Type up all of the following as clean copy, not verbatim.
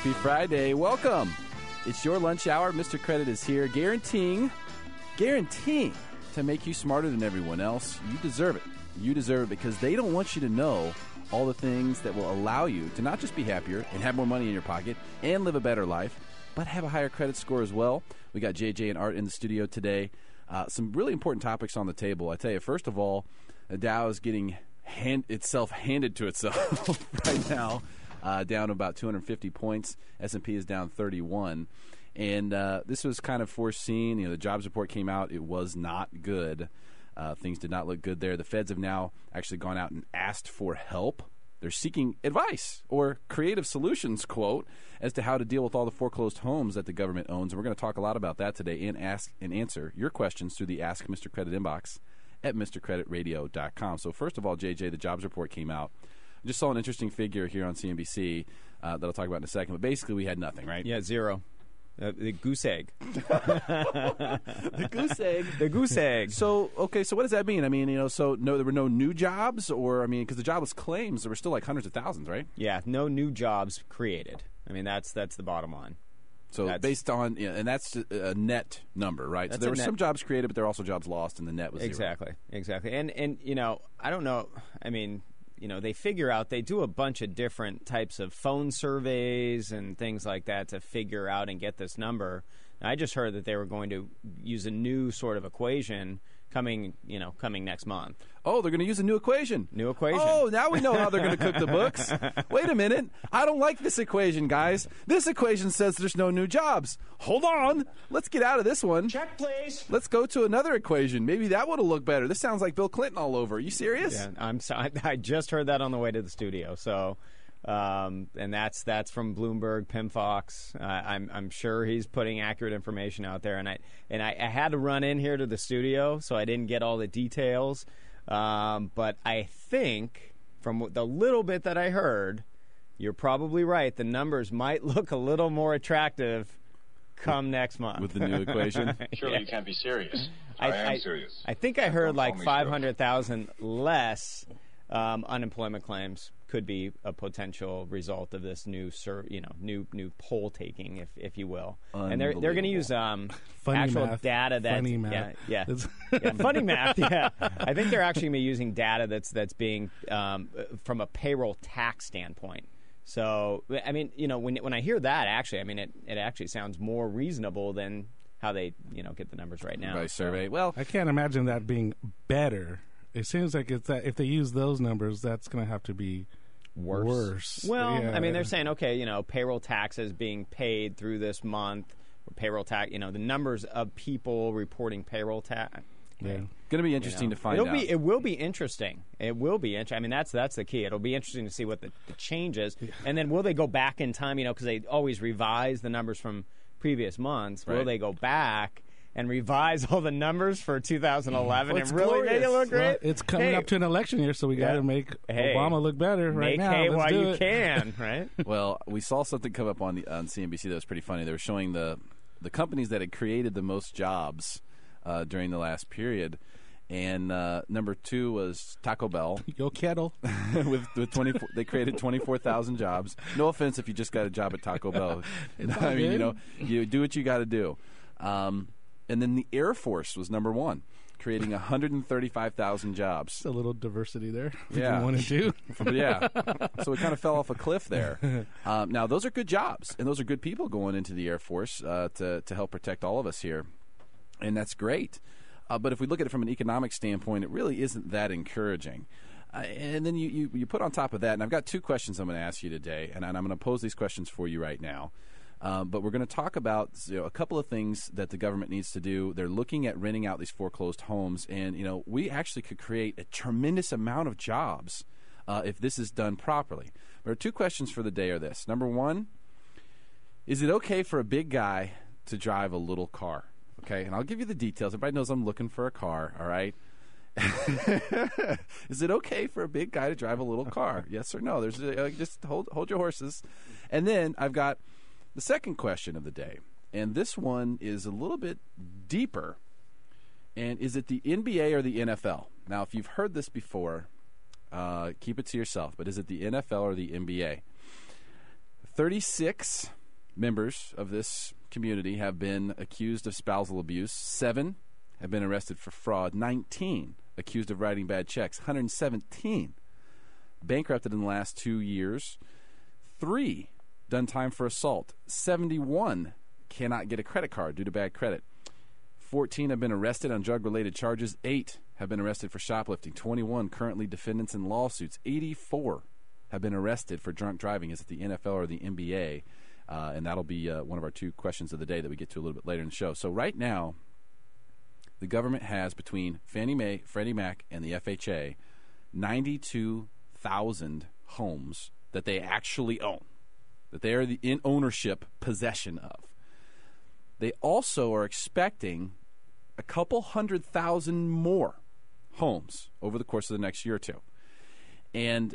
Happy Friday. Welcome. It's your lunch hour. Mr. Credit is here, guaranteeing to make you smarter than everyone else. You deserve it. You deserve it because they don't want you to know all the things that will allow you to not just be happier and have more money in your pocket and live a better life, but have a higher credit score as well. We got JJ and Art in the studio today. Some really important topics on the table. I tell you, first of all, the Dow is getting itself handed to itself right now. Down about 250 points. S&P is down 31. And this was kind of foreseen. You know, the jobs report came out. It was not good. Things did not look good there. The feds have now actually gone out and asked for help. They're seeking advice or creative solutions, quote, as to how to deal with all the foreclosed homes that the government owns. And we're going to talk a lot about that today and ask and answer your questions through the Ask Mr. Credit inbox at mrcreditradio.com. So first of all, JJ, the jobs report came out. I just saw an interesting figure here on CNBC that I'll talk about in a second. But basically, we had nothing, right? Yeah, zero. The goose egg. The goose egg. The goose egg. So, okay, so what does that mean? I mean, you know, so no, there were no new jobs, or, I mean, because the jobless claims, there were still like hundreds of thousands, right? Yeah, no new jobs created. I mean, that's the bottom line. So based on, and that's a net number, right? So there were some jobs created, but there were also jobs lost, and the net was zero. Exactly. And you know, I don't know, I mean, you know, they do a bunch of different types of phone surveys and things like that to figure out and get this number. And I just heard that they were going to use a new sort of equation coming next month. Oh, they're going to use a new equation. New equation. Oh, now we know how they're going to cook the books. Wait a minute. I don't like this equation, guys. This equation says there's no new jobs. Hold on. Let's get out of this one. Check, please. Let's go to another equation. Maybe that would have looked better. This sounds like Bill Clinton all over. Are you serious? Yeah, I'm sorry. I just heard that on the way to the studio. So, and that's from Bloomberg, Pim Fox. I'm sure he's putting accurate information out there. And I had to run in here to the studio, so I didn't get all the details. But I think from the little bit that I heard, you're probably right. The numbers might look a little more attractive come next month. With the new equation? Surely you can't be serious. I am serious. I think I heard like 500,000 less unemployment claims could be a potential result of this new poll taking, if you will. And they're going to use actual math. data that's funny math. Yeah, funny math. Yeah, I think they're actually going to be using data that's being from a payroll tax standpoint. So I mean, you know, when I hear that, actually, I mean, it actually sounds more reasonable than how they get the numbers right now. By survey. Well, I can't imagine that being better. It seems like it's that if they use those numbers, that's going to have to be worse. Well, yeah. I mean, they're saying, okay, you know, payroll taxes being paid through this month, or payroll tax, you know, the numbers of people reporting payroll tax. Yeah. Going to be interesting to find out. It will be interesting. It will be interesting. I mean, that's the key. It'll be interesting to see what the change is. And then will they go back in time, you know, because they always revise the numbers from previous months. Right. Will they go back and revise all the numbers for 2011 and really make it look great? Well, it's coming up to an election year, so we got to make Obama look better right now. Make hay while you can, right? Well, we saw something come up on CNBC that was pretty funny. They were showing the companies that had created the most jobs during the last period. And number 2 was Taco Bell. Yo, Kettle. with 24, they created 24,000 jobs. No offense if you just got a job at Taco Bell. I mean, you know, you do what you got to do. And then the Air Force was number 1, creating 135,000 jobs. Just a little diversity there. Yeah. 1 and 2. Yeah. So it kind of fell off a cliff there. Now, those are good jobs, and those are good people going into the Air Force to help protect all of us here. And that's great. But if we look at it from an economic standpoint, it really isn't that encouraging. And then you put on top of that, and I've got 2 questions I'm going to ask you today, and I'm going to pose these questions for you right now. But we're going to talk about a couple of things that the government needs to do. They're looking at renting out these foreclosed homes, and we actually could create a tremendous amount of jobs if this is done properly. There are 2 questions for the day are this. Number 1, is it okay for a big guy to drive a little car? Okay, and I'll give you the details. Everybody knows I'm looking for a car, all right? Is it okay for a big guy to drive a little car? Yes or no? There's just hold your horses. And then I've got the second question of the day, and this one is a little bit deeper. And is it the NBA or the NFL? Now, if you've heard this before, keep it to yourself. But is it the NFL or the NBA? 36 members of this community have been accused of spousal abuse. 7 have been arrested for fraud. 19 accused of writing bad checks. 117 bankrupted in the last 2 years. 3 done time for assault. 71 cannot get a credit card due to bad credit. 14 have been arrested on drug-related charges. 8 have been arrested for shoplifting. 21 currently defendants in lawsuits. 84 have been arrested for drunk driving. Is it the NFL or the NBA? And that'll be one of our 2 questions of the day that we get to a little bit later in the show. So right now, the government has, between Fannie Mae, Freddie Mac, and the FHA, 92,000 homes that they actually own, that they are in ownership possession of. They also are expecting a couple 100,000 more homes over the course of the next year or 2. And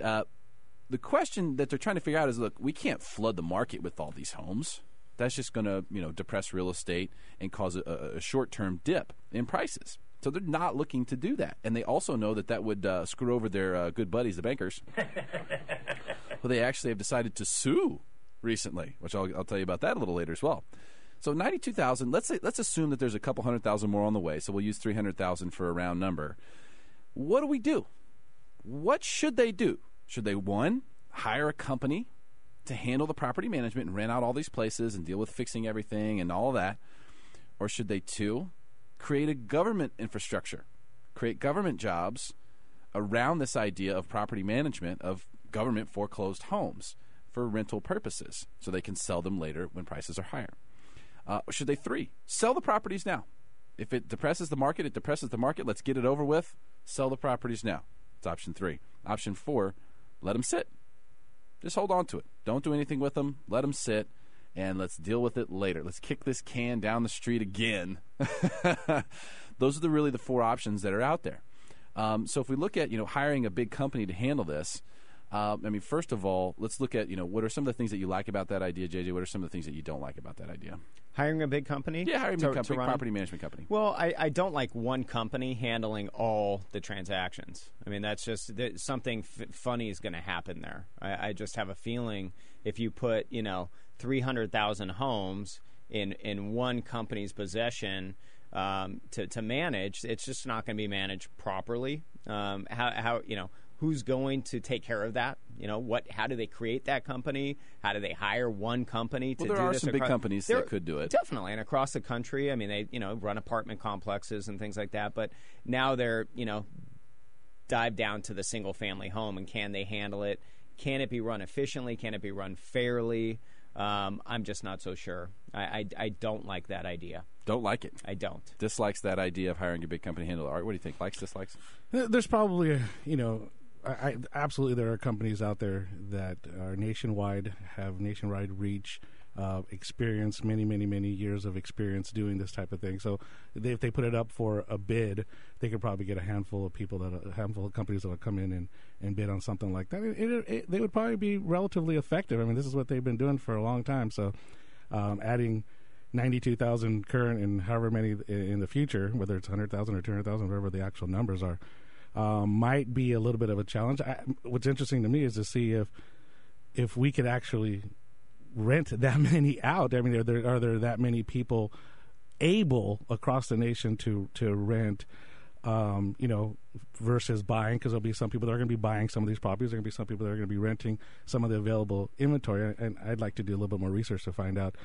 the question that they're trying to figure out is, look, we can't flood the market with all these homes. That's just going to, depress real estate and cause a short-term dip in prices. So they're not looking to do that. And they also know that would screw over their good buddies, the bankers. Well, they actually have decided to sue recently, which I'll tell you about that a little later as well. So 92,000, let's assume that there's a couple 100,000 more on the way, so we'll use 300,000 for a round number. What do we do? What should they do? Should they, 1, hire a company to handle the property management and rent out all these places and deal with fixing everything and all of that? Or should they, 2, create a government infrastructure, create government jobs around this idea of property management of government foreclosed homes for rental purposes so they can sell them later when prices are higher? Or should they, 3, sell the properties now? If it depresses the market, it depresses the market. Let's get it over with. Sell the properties now. It's option 3. Option 4, let them sit. Just hold on to it. Don't do anything with them. Let them sit, and let's deal with it later. Let's kick this can down the street again. Those are really the 4 options that are out there. So if we look at hiring a big company to handle this, first of all, let's look at what are some of the things that you like about that idea, JJ? What are some of the things that you don't like about that idea? Hiring a big company? Yeah, hiring a big company, property management company. Well, I don't like one company handling all the transactions. I mean, that's just something funny is going to happen there. I just have a feeling if you put 300,000 homes in one company's possession to manage, it's just not going to be managed properly. Who's going to take care of that? How do they create that company? How do they hire one company to do this? There are some big companies that could do it. Definitely. And across the country, I mean, they, run apartment complexes and things like that. But now they're, dive down to the single family home, and can they handle it? Can it be run efficiently? Can it be run fairly? I'm just not so sure. I don't like that idea. Don't like it. I don't. Dislikes that idea of hiring a big company to handle it. Art, what do you think? Likes, dislikes? There's probably, absolutely there are companies out there that are nationwide, have nationwide reach, experience, many, many, many years of experience doing this type of thing. So if they put it up for a bid, they could probably get a handful of companies that will come in and bid on something like that. They would probably be relatively effective. I mean, this is what they've been doing for a long time. So adding 92,000 current and however many in the future, whether it's 100,000 or 200,000, whatever the actual numbers are, might be a little bit of a challenge. What's interesting to me is to see if we could actually rent that many out. I mean, are there that many people able across the nation to rent, versus buying? Because there'll be some people that are going to be buying some of these properties. There are going to be some people that are going to be renting some of the available inventory. And I'd like to do a little bit more research to find out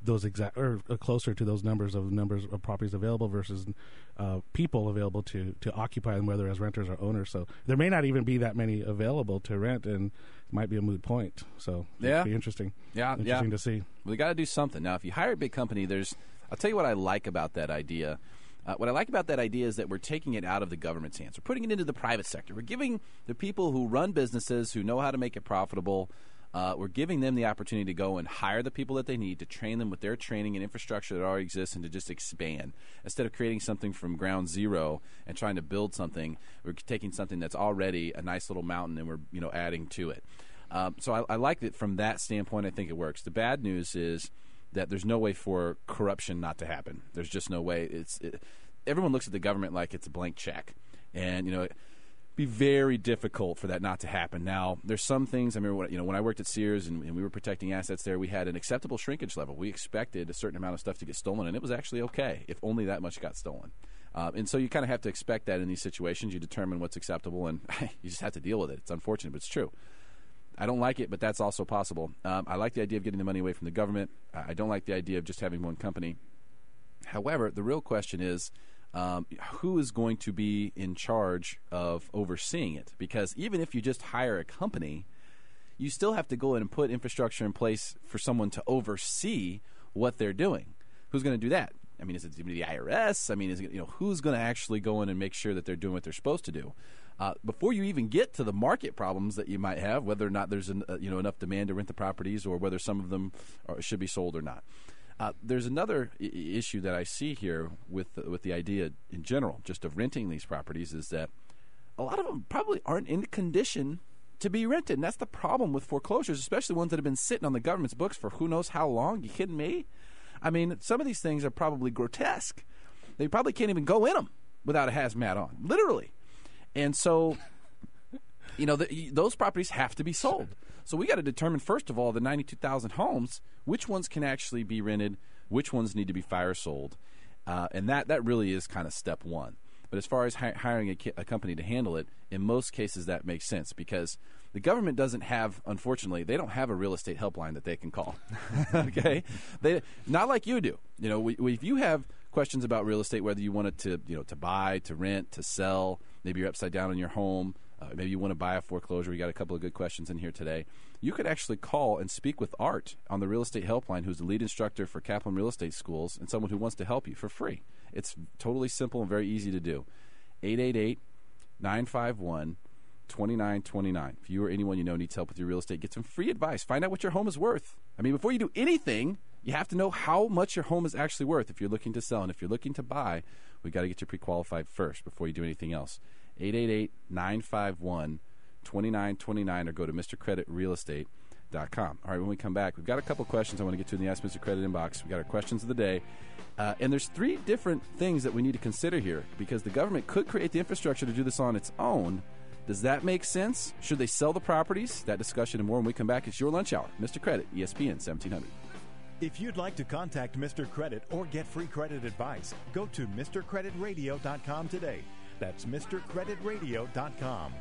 those exact or closer to those numbers of properties available versus people available to occupy them, whether as renters or owners. So there may not even be that many available to rent, and it might be a moot point. So it'll be interesting. Interesting to see. Well, we got to do something now. If you hire a big company, I'll tell you what I like about that idea. What I like about that idea is that we're taking it out of the government's hands. We're putting it into the private sector. We're giving the people who run businesses, who know how to make it profitable, we're giving them the opportunity to go and hire the people that they need, to train them with their training and infrastructure that already exists, and to just expand. Instead of creating something from ground zero and trying to build something, we're taking something that's already a nice little mountain and we're adding to it. So I like that from that standpoint. I think it works. The bad news is that there's no way for corruption not to happen. There's just no way. Everyone looks at the government like it's a blank check. And, be very difficult for that not to happen. Now, there's some things. I remember when I worked at Sears and we were protecting assets there, we had an acceptable shrinkage level. We expected a certain amount of stuff to get stolen, and it was actually okay if only that much got stolen. And so you kind of have to expect that in these situations. You determine what's acceptable, and you just have to deal with it. It's unfortunate, but it's true. I don't like it, but that's also possible. I like the idea of getting the money away from the government. I don't like the idea of just having one company. However, the real question is, who is going to be in charge of overseeing it? Because even if you just hire a company, you still have to go in and put infrastructure in place for someone to oversee what they're doing. Who's going to do that? I mean, is it the IRS? I mean, is it, who's going to actually go in and make sure that they're doing what they're supposed to do? Before you even get to the market problems that you might have, whether or not there's enough demand to rent the properties, or whether some of them should be sold or not. There's another issue that I see here with the idea in general, just of renting these properties, is that a lot of them probably aren't in condition to be rented. And that's the problem with foreclosures, especially ones that have been sitting on the government's books for who knows how long. You kidding me? I mean, some of these things are probably grotesque. They probably can't even go in them without a hazmat on, literally. And so, those properties have to be sold. So we got to determine, first of all, the 92,000 homes, which ones can actually be rented, which ones need to be fire sold. And that really is kind of step one. But as far as hiring a company to handle it, in most cases that makes sense, because the government doesn't have, unfortunately, they don't have a real estate helpline that they can call. Okay? Not like you do. If you have questions about real estate, whether you want it to buy, to rent, to sell, maybe you're upside down in your home, maybe you want to buy a foreclosure. We got a couple of good questions in here today. You could actually call and speak with Art on the Real Estate Helpline, who's the lead instructor for Kaplan Real Estate Schools, and someone who wants to help you for free. It's totally simple and very easy to do. 888-951-2929. If you or anyone you know needs help with your real estate, get some free advice. Find out what your home is worth. I mean, before you do anything, you have to know how much your home is actually worth if you're looking to sell. And if you're looking to buy, we got to get you pre-qualified first before you do anything else. 888-951-2929 or go to MrCreditRealEstate.com. All right, when we come back, we've got a couple questions I want to get to in the Ask Mr. Credit inbox. We got our questions of the day. And there's three different things that we need to consider here, because the government could create the infrastructure to do this on its own. Does that make sense? Should they sell the properties? That discussion and more when we come back. It's your lunch hour. Mr. Credit, ESPN 1700. If you'd like to contact Mr. Credit or get free credit advice, go to MrCreditRadio.com today. That's MrCreditRadio.com.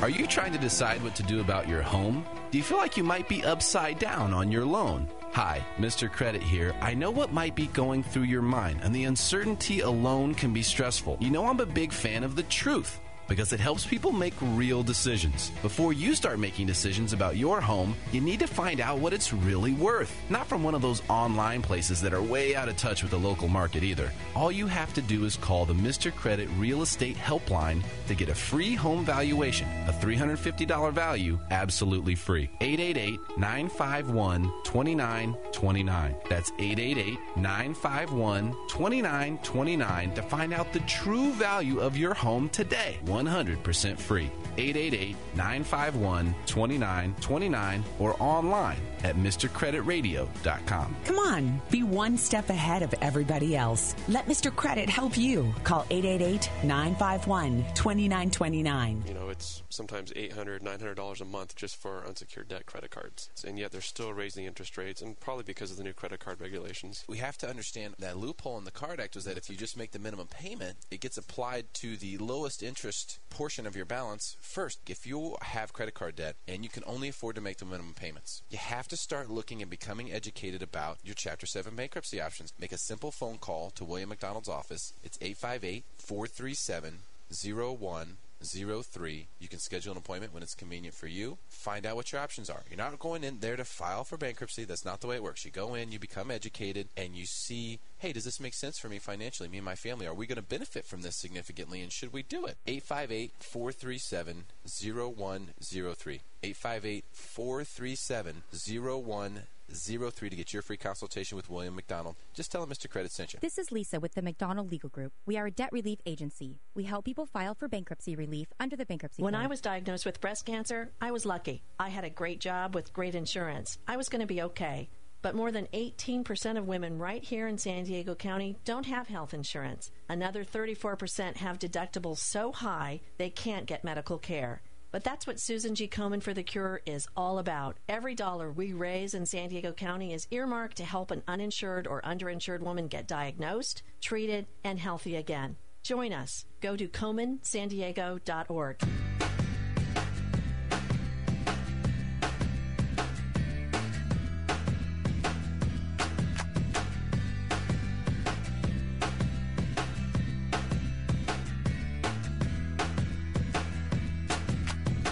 Are you trying to decide what to do about your home? Do you feel like you might be upside down on your loan? Hi, Mr. Credit here. I know what might be going through your mind, and the uncertainty alone can be stressful. You know I'm a big fan of the truth, because it helps people make real decisions. Before you start making decisions about your home, you need to find out what it's really worth. Not from one of those online places that are way out of touch with the local market either. All you have to do is call the Mr. Credit Real Estate Helpline to get a free home valuation, a $350 value, absolutely free. 888-951-2929. That's 888-951-2929 to find out the true value of your home today. 100% free. 888-951-2929 or online at MrCreditRadio.com. Come on, be one step ahead of everybody else. Let Mr. Credit help you. Call 888-951-2929. It's sometimes $800, $900 a month just for unsecured debt credit cards. And yet they're still raising interest rates, and probably because of the new credit card regulations. We have to understand that loophole in the Card Act was that if you just make the minimum payment, it gets applied to the lowest interest portion of your balance first. If you have credit card debt and you can only afford to make the minimum payments, you have to start looking and becoming educated about your Chapter 7 bankruptcy options. Make a simple phone call to William McDonald's office. It's 858-437-0103. You can schedule an appointment when it's convenient for you. Find out what your options are. You're not going in there to file for bankruptcy. That's not the way it works. You go in, you become educated, and you see, hey, does this make sense for me financially, me and my family? Are we going to benefit from this significantly, and should we do it? 858-437-0103. 858-437-0103 to get your free consultation with William McDonald. Just tell him Mr. Credit sent you. This is Lisa with the McDonald Legal Group. We are a debt relief agency. We help people file for bankruptcy relief under the bankruptcy code. When I was diagnosed with breast cancer, I was lucky. I had a great job with great insurance. I was going to be okay. But more than 18% of women right here in San Diego County don't have health insurance. Another 34% have deductibles so high they can't get medical care. But that's what Susan G. Komen for the Cure is all about. Every dollar we raise in San Diego County is earmarked to help an uninsured or underinsured woman get diagnosed, treated, and healthy again. Join us. Go to KomenSanDiego.org.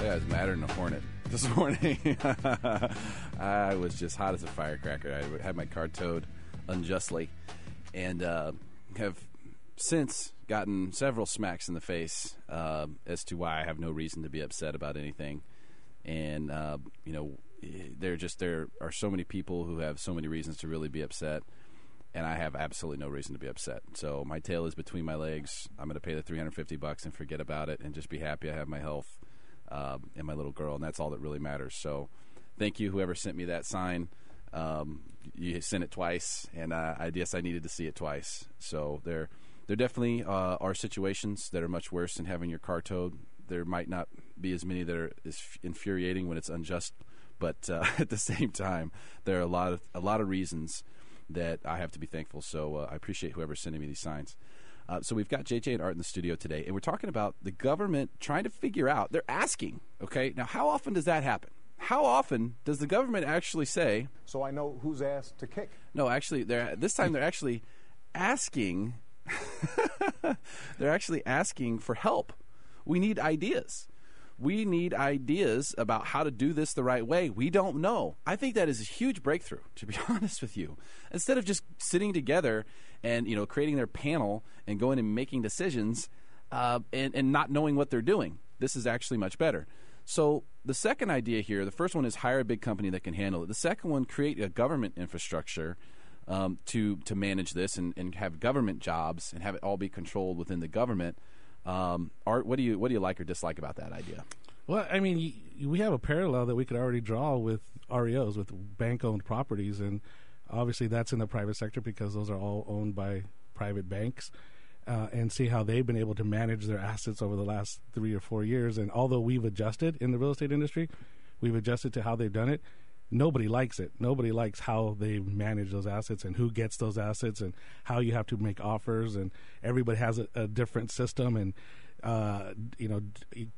I was madder than a hornet this morning. I was just hot as a firecracker. I had my car towed unjustly and have since gotten several smacks in the face as to why I have no reason to be upset about anything. And, there are so many people who have so many reasons to really be upset, and I have absolutely no reason to be upset. So my tail is between my legs. I'm going to pay the $350 and forget about it and just be happy I have my health. And my little girl, and that's all that really matters. So thank you, whoever sent me that sign. You sent it twice, and I guess I needed to see it twice. So there definitely are situations that are much worse than having your car towed. There might not be as many that are as infuriating when it's unjust, but at the same time, there are a lot of reasons that I have to be thankful. So I appreciate whoever's sending me these signs. So we've got JJ and Art in the studio today, and we're talking about the government trying to figure out, they're asking, okay, now how often does that happen? How often does the government actually say... So I know who's asked to kick. No, actually, this time they're actually asking, they're actually asking for help. We need ideas. We need ideas about how to do this the right way. We don't know. I think that is a huge breakthrough, to be honest with you. Instead of just sitting together and creating their panel and going and making decisions and not knowing what they're doing, this is actually much better. So the second idea here, the first one is hire a big company that can handle it. The second one, create a government infrastructure to manage this and have government jobs and have it all be controlled within the government. Art, what do you like or dislike about that idea? Well, I mean, we have a parallel that we could already draw with REOs, with bank-owned properties, and obviously that's in the private sector because those are all owned by private banks, and see how they've been able to manage their assets over the last 3 or 4 years. And although we've adjusted in the real estate industry, we've adjusted to how they've done it, nobody likes it. Nobody likes how they manage those assets and who gets those assets and how you have to make offers. And everybody has a different system. And,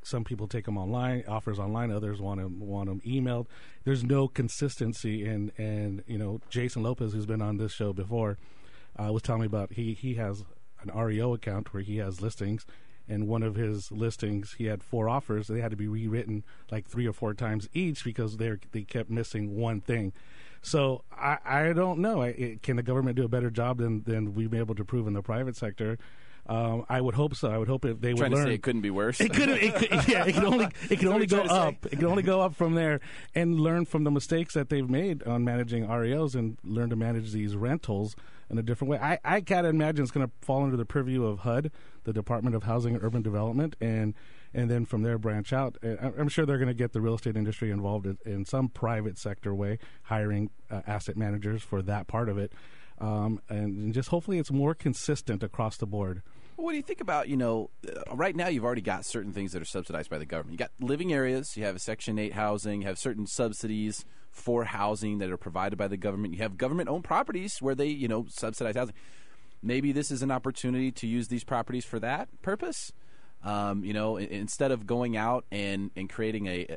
some people take them online, offers online. Others want them emailed. There's no consistency. And Jason Lopez, who's been on this show before, was telling me about he has an REO account where he has listings. And one of his listings, he had 4 offers. They had to be rewritten like 3 or 4 times each because they kept missing one thing. So I don't know. Can the government do a better job than we've been able to prove in the private sector? I would hope so. I would hope if they would learn. Trying to say it couldn't be worse. It could only go up. It can only go up from there, and learn from the mistakes that they've made on managing REOs and learn to manage these rentals in a different way. I can't imagine it's going to fall under the purview of HUD, the Department of Housing and Urban Development, and then from there branch out. I'm sure they're going to get the real estate industry involved in some private sector way, hiring asset managers for that part of it. And just hopefully it's more consistent across the board. Well, what do you think about, right now you've already got certain things that are subsidized by the government. You got living areas, you have a Section 8 housing, you have certain subsidies for housing that are provided by the government. You have government-owned properties where they, subsidize housing. Maybe this is an opportunity to use these properties for that purpose. Instead of going out and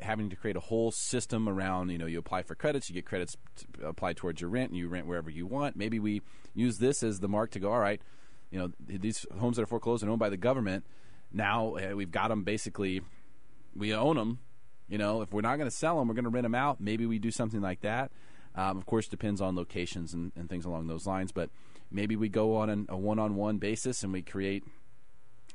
having to create a whole system around, you apply for credits, you get credits to apply towards your rent, and you rent wherever you want. Maybe we use this as the mark to go, all right, these homes that are foreclosed and owned by the government, now we've got them basically, we own them. If we're not going to sell them, we're going to rent them out. Maybe we do something like that. Of course, depends on locations and things along those lines. But maybe we go on a one-on-one basis and we create,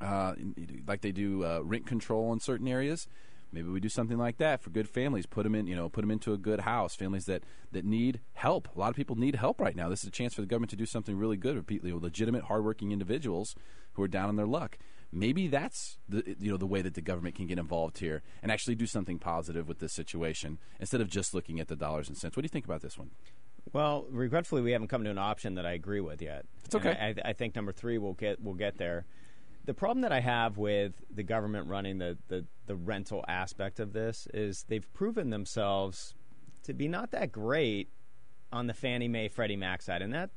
like they do rent control in certain areas. Maybe we do something like that for good families. Put them into a good house. Families that need help. A lot of people need help right now. This is a chance for the government to do something really good with people, legitimate, hardworking individuals who are down on their luck. maybe that's the way that the government can get involved here and actually do something positive with this situation instead of just looking at the dollars and cents. What do you think about this one? Well, regretfully, we haven't come to an option that I agree with yet. It's okay. I think number 3 we'll get there. The problem that I have with the government running the rental aspect of this is they've proven themselves to be not that great on the Fannie Mae, Freddie Mac side, and that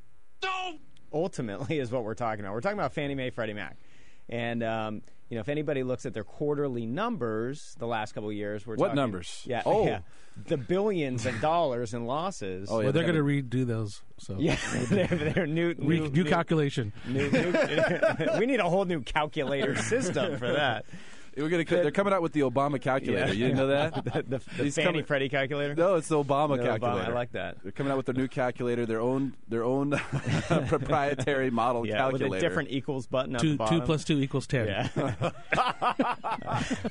ultimately is what we're talking about. We're talking about Fannie Mae, Freddie Mac. And, if anybody looks at their quarterly numbers the last couple of years, we're what talking... numbers? Yeah, oh. Yeah, the billions of dollars in losses. Oh, yeah, well, they're going to redo those. So yeah, they're new calculation. We need a whole new calculator system for that. They're coming out with the Obama calculator. You didn't know that? the Fannie Freddie calculator? No, it's the Obama calculator. I like that. They're coming out with their new calculator, their own proprietary model calculator. With a different equals button at the bottom. 2 plus 2 equals 10. Yeah.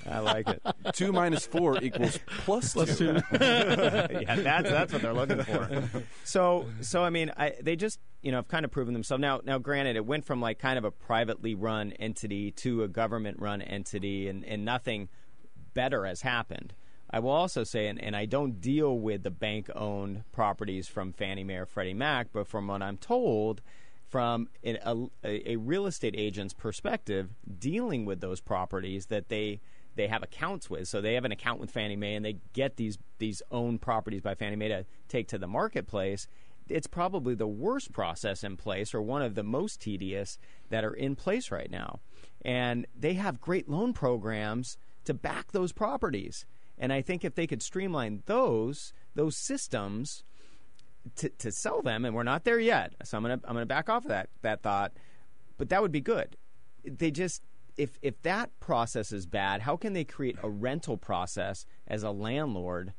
I like it. 2 minus 4 equals plus 2. Yeah, that's what they're looking for. So I mean, they just have kind of proven themselves. Now, granted, it went from like kind of a privately run entity to a government run entity, and nothing better has happened. I will also say, and I don't deal with the bank-owned properties from Fannie Mae or Freddie Mac, but from what I'm told, from a real estate agent's perspective, dealing with those properties that they have accounts with. So they have an account with Fannie Mae, and they get these owned properties by Fannie Mae to take to the marketplace. It's probably the worst process in place, or one of the most tedious that are in place right now. And they have great loan programs to back those properties. And I think if they could streamline those systems to sell them, and we're not there yet, so I'm gonna back off of that thought, but that would be good. They just if that process is bad, how can they create a rental process as a landlord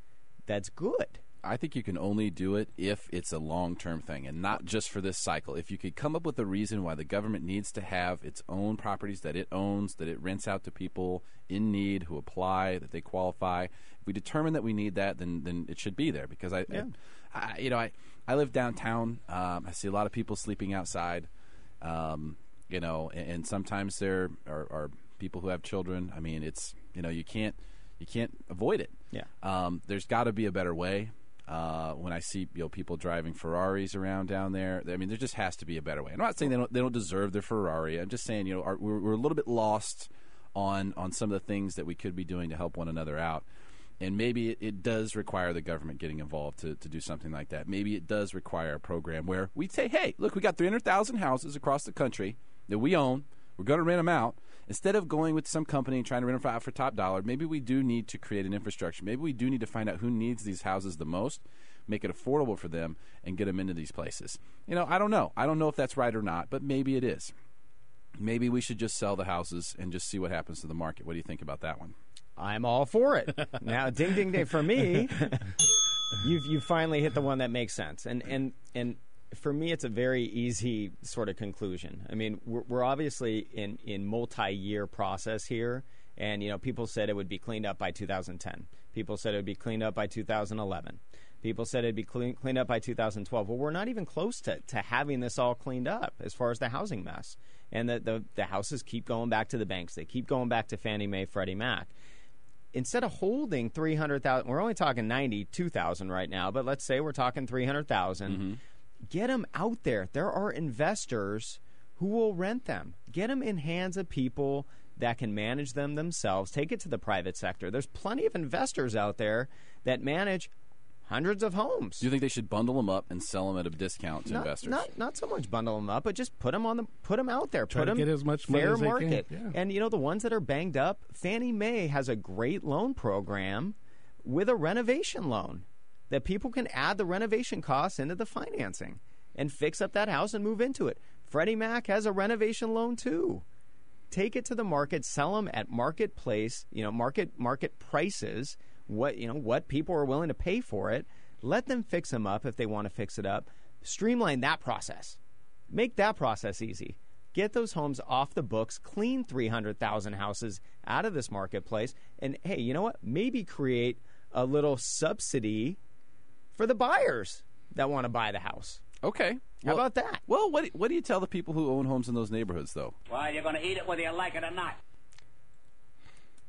that's good? I think you can only do it if it's a long-term thing and not just for this cycle. If you could come up with a reason why the government needs to have its own properties that it owns, that it rents out to people in need who apply, that they qualify. If we determine that we need that, then it should be there. Because I live downtown. I see a lot of people sleeping outside. And sometimes there are people who have children. I mean, it's you can't avoid it. Yeah. There's got to be a better way. When I see people driving Ferraris around down there, I mean, there just has to be a better way. I'm not saying they don't deserve their Ferrari. I'm just saying we're a little bit lost on some of the things that we could be doing to help one another out. And maybe it does require the government getting involved to do something like that. Maybe it does require a program where we say, hey, look, we got 300,000 houses across the country that we own. We're going to rent them out. Instead of going with some company and trying to rent them out for top dollar, maybe we do need to create an infrastructure. Maybe we do need to find out who needs these houses the most, make it affordable for them, and get them into these places. I don't know. I don't know if that's right or not, but maybe it is. Maybe we should just sell the houses and just see what happens to the market. What do you think about that one? I'm all for it. Now, ding, ding, ding. For me, you finally hit the one that makes sense. And for me, it's a very easy sort of conclusion. I mean, we're obviously in multi-year process here, and people said it would be cleaned up by 2010. People said it would be cleaned up by 2011. People said it'd be cleaned up by 2012. Well, we're not even close to having this all cleaned up as far as the housing mess. And the houses keep going back to the banks. They keep going back to Fannie Mae, Freddie Mac. Instead of holding 300,000, we're only talking 92,000 right now, but let's say we're talking 300,000. Mm-hmm. Get them out there. There are investors who will rent them. Get them in hands of people that can manage them themselves. Take it to the private sector. There's plenty of investors out there that manage hundreds of homes. Do you think they should bundle them up and sell them at a discount to investors? Not so much bundle them up, but just put them out there. Try put to them get as much money fair as they market. can. Yeah. And the ones that are banged up, Fannie Mae has a great loan program with a renovation loan that people can add the renovation costs into the financing and fix up that house and move into it. Freddie Mac has a renovation loan too. Take it to the market, sell them at marketplace, market prices. What people are willing to pay for it. Let them fix them up if they want to fix it up. Streamline that process. Make that process easy. Get those homes off the books. Clean 300,000 houses out of this marketplace. And hey, you know what? Maybe create a little subsidy for the buyers that want to buy the house. Okay. How about that? Well, what do you tell the people who own homes in those neighborhoods, though? Well, you're going to eat it whether you like it or not.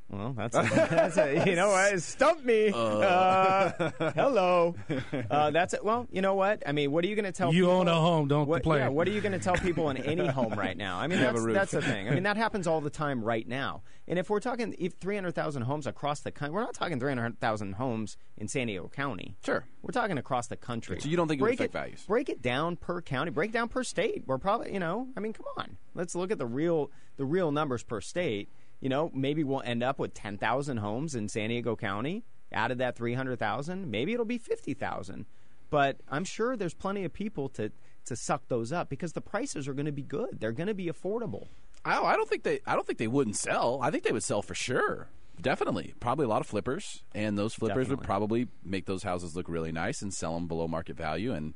Well, that's you know what? It stumped me. Hello. That's it. Well, you know what? I mean, what are you going to tell people? You own a home, don't complain. Yeah, what are you going to tell people in any home right now? I mean, that's the thing. I mean, that happens all the time right now. And if we're talking 300,000 homes across the country, we're not talking 300,000 homes in San Diego County. Sure. We're talking across the country. So you don't think it would affect values? Break it down per county. Break it down per state. We're probably, I mean, come on. Let's look at the real numbers per state. Maybe we'll end up with 10,000 homes in San Diego County. Out of that 300,000, maybe it'll be 50,000. But I'm sure there's plenty of people to suck those up because the prices are going to be good. They're going to be affordable. I don't think they wouldn't sell. I think they would sell for sure. Definitely. Probably a lot of flippers, and those flippers would probably make those houses look really nice and sell them below market value and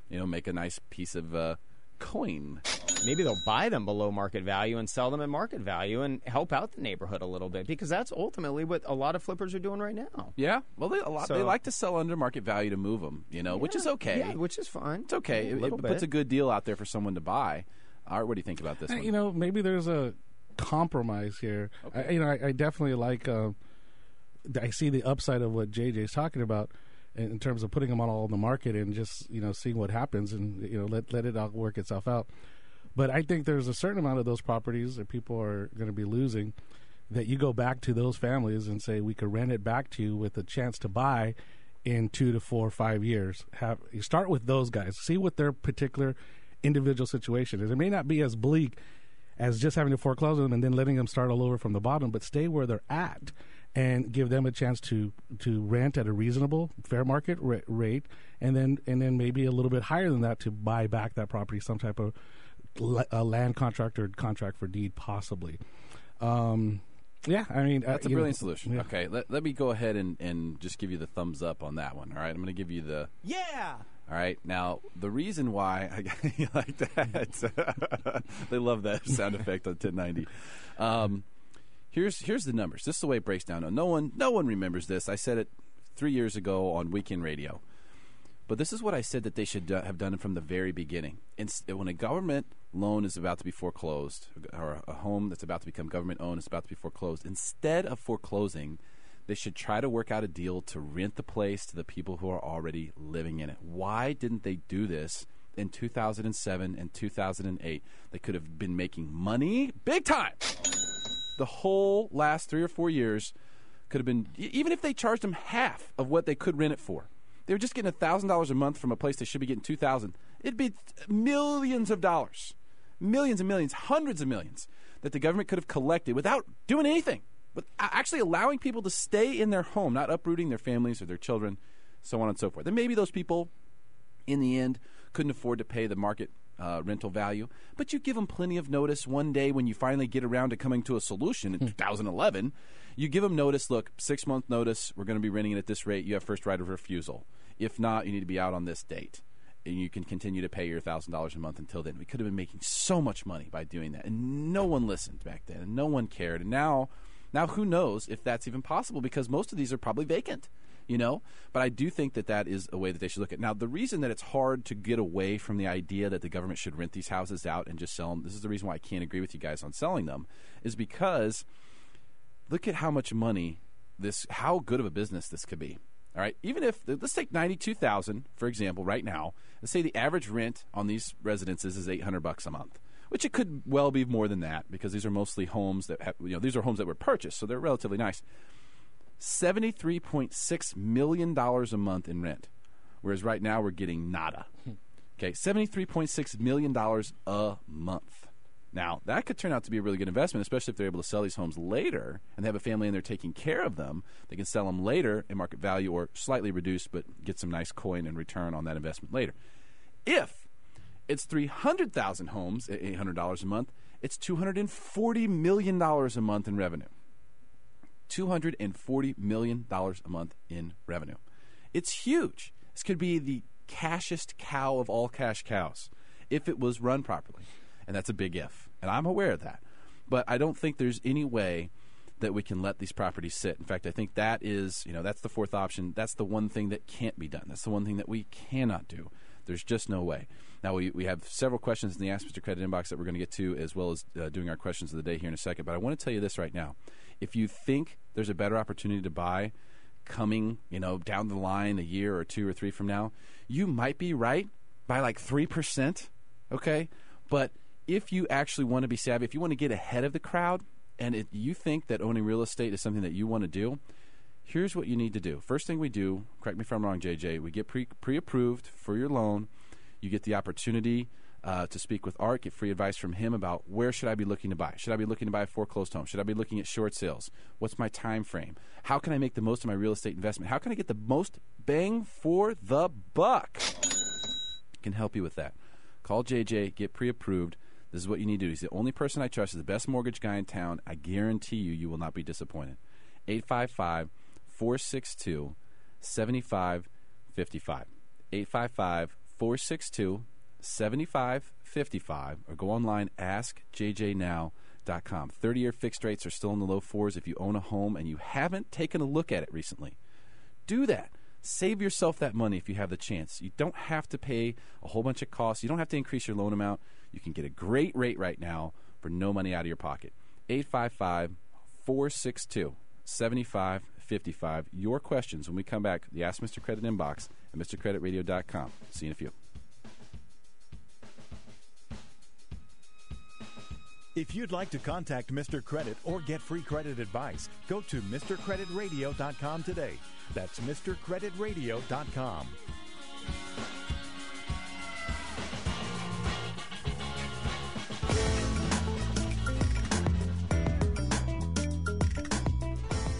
make a nice piece of coin. Maybe they'll buy them below market value and sell them at market value and help out the neighborhood a little bit because that's ultimately what a lot of flippers are doing right now. Yeah, well, they like to sell under market value to move them, which is okay. Yeah, which is fine. It's okay. It puts a good deal out there for someone to buy. Art, what do you think about this one? Maybe there's a compromise here. Okay. I definitely like. I see the upside of what JJ's talking about in terms of putting them all on the market and just seeing what happens and let it all work itself out. But I think there's a certain amount of those properties that people are going to be losing that you go back to those families and say, we could rent it back to you with a chance to buy in 2 to 4 or 5 years. You start with those guys. See what their particular individual situation is. It may not be as bleak as just having to foreclose them and then letting them start all over from the bottom, but stay where they're at and give them a chance to rent at a reasonable, fair market rate, and then maybe a little bit higher than that to buy back that property, some type of a land contract or contract for deed, possibly. Yeah, I mean... That's a brilliant solution. Yeah. Okay, let me go ahead and just give you the thumbs up on that one, all right? I'm going to give you the... Yeah! All right, now, the reason why you like that, they love that sound effect on 1090. Here's the numbers. This is the way it breaks down. No one remembers this. I said it 3 years ago on Weekend Radio. But this is what I said that they should have done from the very beginning. When a government loan is about to be foreclosed, or a home that's about to become government-owned is about to be foreclosed, instead of foreclosing, they should try to work out a deal to rent the place to the people who are already living in it. Why didn't they do this in 2007 and 2008? They could have been making money big time. The whole last 3 or 4 years could have been, even if they charged them half of what they could rent it for. They were just getting $1,000 a month from a place they should be getting $2,000. It'd be millions of dollars, millions and millions, hundreds of millions that the government could have collected without doing anything, but actually allowing people to stay in their home, not uprooting their families or their children, so on and so forth. And maybe those people, in the end, couldn't afford to pay the market rental value, but you give them plenty of notice. One day when you finally get around to coming to a solution in 2011, you give them notice, look, 6-month notice, we're going to be renting it at this rate, you have first right of refusal. If not, you need to be out on this date. And you can continue to pay your $1,000 a month until then. We could have been making so much money by doing that. And no one listened back then. And no one cared. And now who knows if that's even possible, because most of these are probably vacant, But I do think that is a way that they should look at. Now, the reason that it's hard to get away from the idea that the government should rent these houses out and just sell them, this is the reason why I can't agree with you guys on selling them, is because look at how much money how good of a business this could be. All right, even if, let's take $92,000, for example, right now. Let's say the average rent on these residences is $800 a month, which it could well be more than that because these are mostly homes that have, these are homes that were purchased, so they're relatively nice. $73.6 million a month in rent, whereas right now we're getting nada. Okay, $73.6 million a month. Now, that could turn out to be a really good investment, especially if they're able to sell these homes later and they have a family in there taking care of them. They can sell them later in market value or slightly reduced, but get some nice coin and return on that investment later. If it's 300,000 homes at $800 a month, it's $240 million a month in revenue. $240 million a month in revenue. It's huge. This could be the cashest cow of all cash cows if it was run properly. And that's a big if. And I'm aware of that. But I don't think there's any way that we can let these properties sit. In fact, I think that is, that's the fourth option. That's the one thing that can't be done. That's the one thing that we cannot do. There's just no way. Now, we have several questions in the Ask Mr. Credit inbox that we're going to get to, as well as doing our questions of the day here in a second. But I want to tell you this right now. If you think there's a better opportunity to buy coming, down the line a year or 2 or 3 from now, you might be right by like 3%, okay? But if you actually want to be savvy, if you want to get ahead of the crowd, and you think that owning real estate is something that you want to do, here's what you need to do. First thing we do, correct me if I'm wrong, JJ, we get pre-approved for your loan. You get the opportunity to speak with Art, get free advice from him about where should I be looking to buy. Should I be looking to buy a foreclosed home? Should I be looking at short sales? What's my time frame? How can I make the most of my real estate investment? How can I get the most bang for the buck? Can help you with that. Call JJ, get pre-approved. This is what you need to do. He's the only person I trust. He's the best mortgage guy in town. I guarantee you will not be disappointed. 855-462-7555. 855-462-7555, or go online, askjjnow.com. 30-year fixed rates are still in the low 4s if you own a home and you haven't taken a look at it recently. Do that. Save yourself that money if you have the chance. You don't have to pay a whole bunch of costs. You don't have to increase your loan amount. You can get a great rate right now for no money out of your pocket. 855-462-7555. Your questions when we come back. The Ask Mr. Credit inbox at MrCreditRadio.com. See you in a few. If you'd like to contact Mr. Credit or get free credit advice, go to MrCreditRadio.com today. That's MrCreditRadio.com.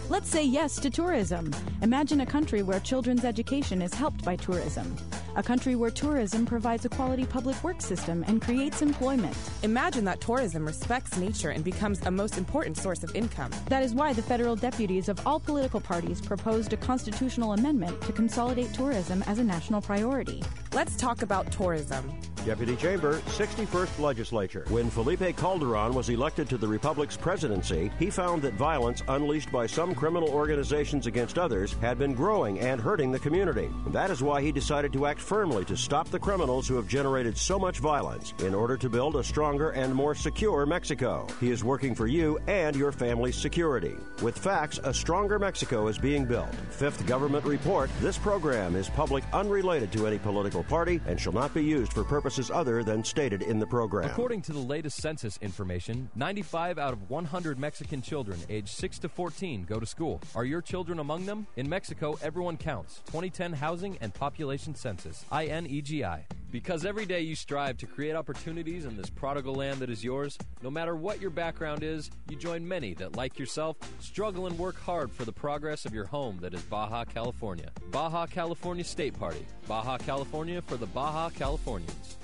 Let's say yes to tourism. Imagine a country where children's education is helped by tourism. A country where tourism provides a quality public works system and creates employment. Imagine that tourism respects nature and becomes a most important source of income. That is why the federal deputies of all political parties proposed a constitutional amendment to consolidate tourism as a national priority. Let's talk about tourism. Deputy Chamber, 61st Legislature. When Felipe Calderon was elected to the Republic's presidency, he found that violence unleashed by some criminal organizations against others had been growing and hurting the community. That is why he decided to act firmly to stop the criminals who have generated so much violence in order to build a stronger and more secure Mexico. He is working for you and your family's security. With facts, a stronger Mexico is being built. Fifth Government Report, this program is public unrelated to any political party and shall not be used for purposes other than stated in the program. According to the latest census information, 95 out of 100 Mexican children aged 6 to 14 go to school. Are your children among them? In Mexico, everyone counts. 2010 Housing and Population Census, INEGI. Because every day you strive to create opportunities in this prodigal land that is yours, no matter what your background is, you join many that, like yourself, struggle and work hard for the progress of your home that is Baja California. Baja California State Party. Baja California for the Baja Californians.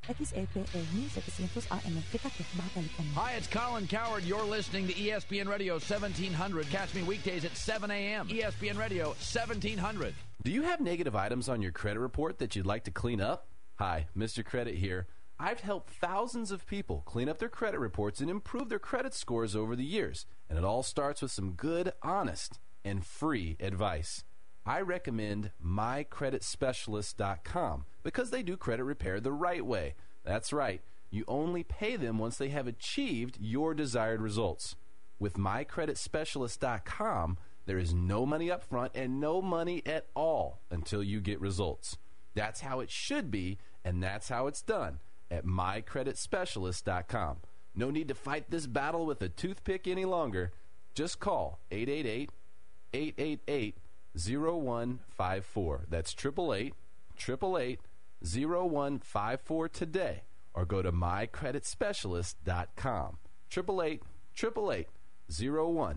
XFL 1700 AM Baja California. Hi, it's Colin Coward. You're listening to ESPN Radio 1700. Catch me weekdays at 7 a.m. ESPN Radio 1700. Do you have negative items on your credit report that you'd like to clean up? Hi, Mr. Credit here. I've helped thousands of people clean up their credit reports and improve their credit scores over the years. And it all starts with some good, honest, and free advice. I recommend mycreditspecialist.com because they do credit repair the right way. That's right. You only pay them once they have achieved your desired results. With mycreditspecialist.com, there is no money up front and no money at all until you get results. That's how it should be, and that's how it's done at mycreditspecialist.com. No need to fight this battle with a toothpick any longer. Just call 888-888-0154. That's 888-888-0154 today, or go to mycreditspecialist.com. 888-888-0154.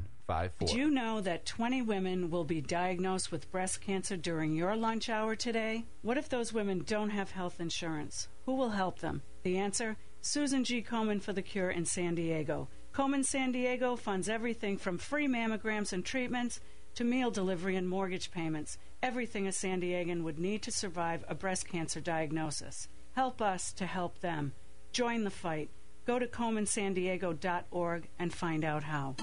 Did you know that 20 women will be diagnosed with breast cancer during your lunch hour today? What if those women don't have health insurance? Who will help them? The answer? Susan G. Komen for the Cure in San Diego. Komen San Diego funds everything from free mammograms and treatments to meal delivery and mortgage payments. Everything a San Diegan would need to survive a breast cancer diagnosis. Help us to help them. Join the fight. Go to ColemanSanDiego.org and find out how.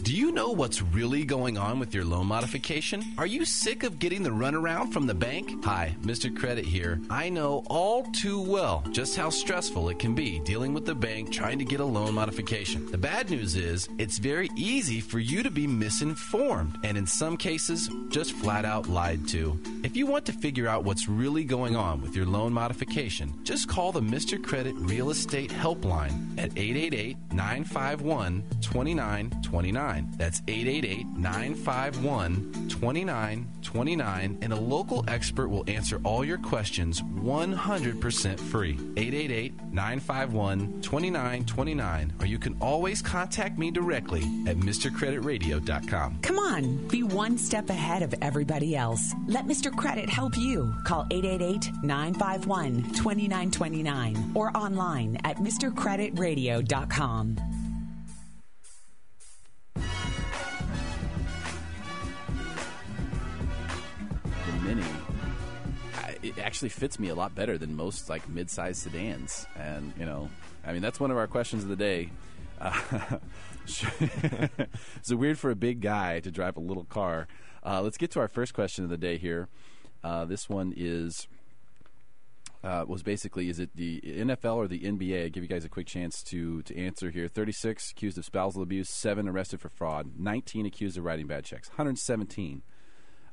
Do you know what's really going on with your loan modification? Are you sick of getting the runaround from the bank? Hi, Mr. Credit here. I know all too well just how stressful it can be dealing with the bank trying to get a loan modification. The bad news is it's very easy for you to be misinformed and in some cases just flat out lied to. If you want to figure out what's really going on with your loan modification, just call the Mr. Credit Real Estate Helpline at 888-951-2929. That's 888-951-2929, and a local expert will answer all your questions 100% free. 888-951-2929, or you can always contact me directly at MrCreditRadio.com. Come on, be one step ahead of everybody else. Let Mr. Credit help you. Call 888-951-2929 or online at MrCreditRadio.com. Mini, it actually fits me a lot better than most like mid-sized sedans, and that's one of our questions of the day. Is it weird for a big guy to drive a little car? Let's get to our first question of the day here. This one was basically, is it the NFL or the NBA? I'll give you guys a quick chance to answer here. 36 accused of spousal abuse, 7 arrested for fraud, 19 accused of writing bad checks, 117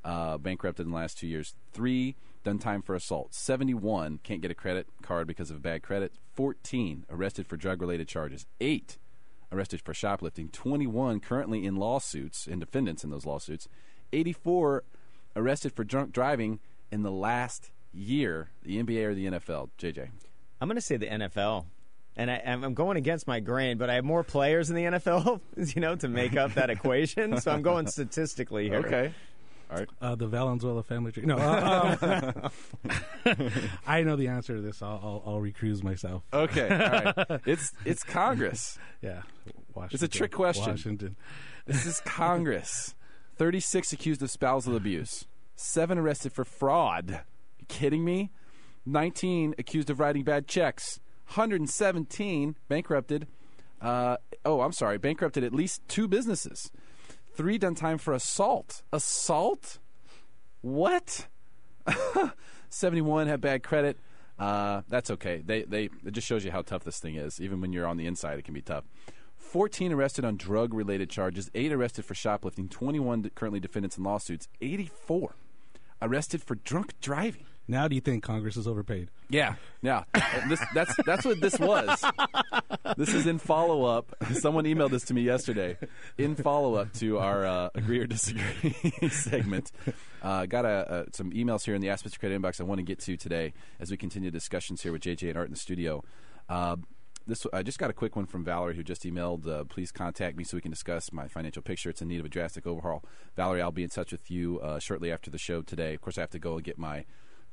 bankrupted in the last 2 years, 3 done time for assault, 71 can't get a credit card because of bad credit, 14 arrested for drug-related charges, 8 arrested for shoplifting, 21 currently in lawsuits and defendants in those lawsuits, 84 arrested for drunk driving in the last year. The NBA or the NFL? JJ? I'm going to say the NFL. And I'm going against my grain, but I have more players in the NFL, to make up that equation. So I'm going statistically here. Okay. All right. The Valenzuela family tree. No, I know the answer to this. I'll recuse myself. Okay. All right. It's Congress. Yeah. Washington. It's a trick question. Washington. This is Congress. 36 accused of spousal abuse. 7 arrested for fraud. You kidding me? 19 accused of writing bad checks. 117 bankrupted. Bankrupted at least 2 businesses. 3 done time for assault. Assault? What? 71 have bad credit. That's okay. It just shows you how tough this thing is. Even when you're on the inside, it can be tough. 14 arrested on drug-related charges. 8 arrested for shoplifting. 21 currently defendants in lawsuits. 84 arrested for drunk driving. Now do you think Congress is overpaid? Yeah. That's what this was. This is in follow-up. Someone emailed this to me yesterday. In follow-up to our Agree or Disagree segment. Got some emails here in the Ask Mr. Credit inbox I want to get to today as we continue discussions here with JJ and Art in the studio. I just got a quick one from Valerie, who just emailed, please contact me so we can discuss my financial picture. It's in need of a drastic overhaul. Valerie, I'll be in touch with you shortly after the show today. Of course, I have to go and get my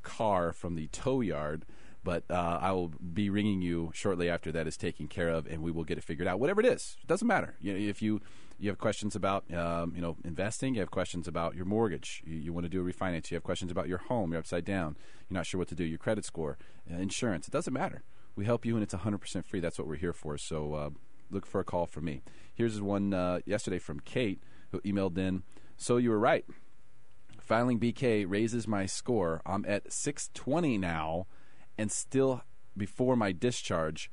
car from the tow yard, but I will be ringing you shortly after that is taken care of, and we will get it figured out. Whatever it is, it doesn't matter. If you have questions about investing, you have questions about your mortgage, you want to do a refinance, you have questions about your home, you're upside down, you're not sure what to do, your credit score, insurance, it doesn't matter. We help you, and it's 100% free. That's what we're here for. So look for a call from me. Here's one yesterday from Kate, who emailed in. So you were right. Filing BK raises my score. I'm at 620 now, and still before my discharge.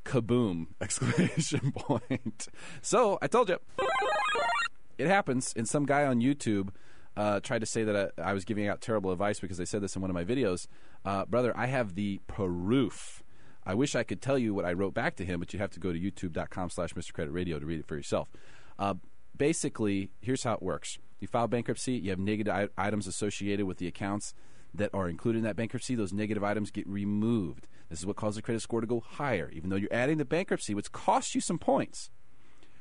Kaboom! Exclamation point. So I told you, it happens. And some guy on YouTube tried to say that I was giving out terrible advice because I said this in one of my videos. Brother, I have the proof. I wish I could tell you what I wrote back to him, but you have to go to youtube.com/MrCreditRadio to read it for yourself. Basically, here's how it works. You file bankruptcy, you have negative items associated with the accounts that are included in that bankruptcy. Those negative items get removed. This is what causes the credit score to go higher. Even though you're adding the bankruptcy, which costs you some points,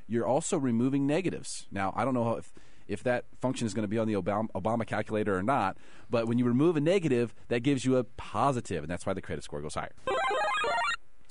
you're also removing negatives. Now, I don't know if that function is going to be on the Obama calculator or not, but when you remove a negative, that gives you a positive, and that's why the credit score goes higher.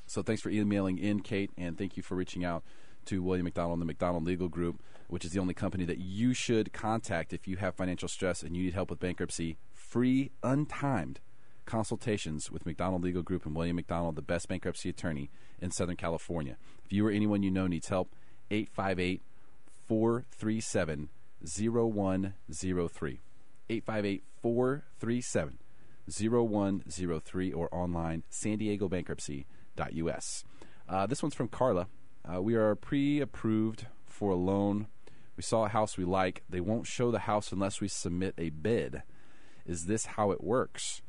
So thanks for emailing in, Kate, and thank you for reaching out to William McDonald and the McDonald Legal Group, which is the only company that you should contact if you have financial stress and you need help with bankruptcy. Free, untimed consultations with McDonald Legal Group and William McDonald, the best bankruptcy attorney in Southern California. If you or anyone you know needs help, 858-437-0103. 858-437-0103 or online, SanDiegoBankruptcy.us. This one's from Carla. We are pre-approved for a loan. We saw a house we like. They won't show the house unless we submit a bid. Is this how it works?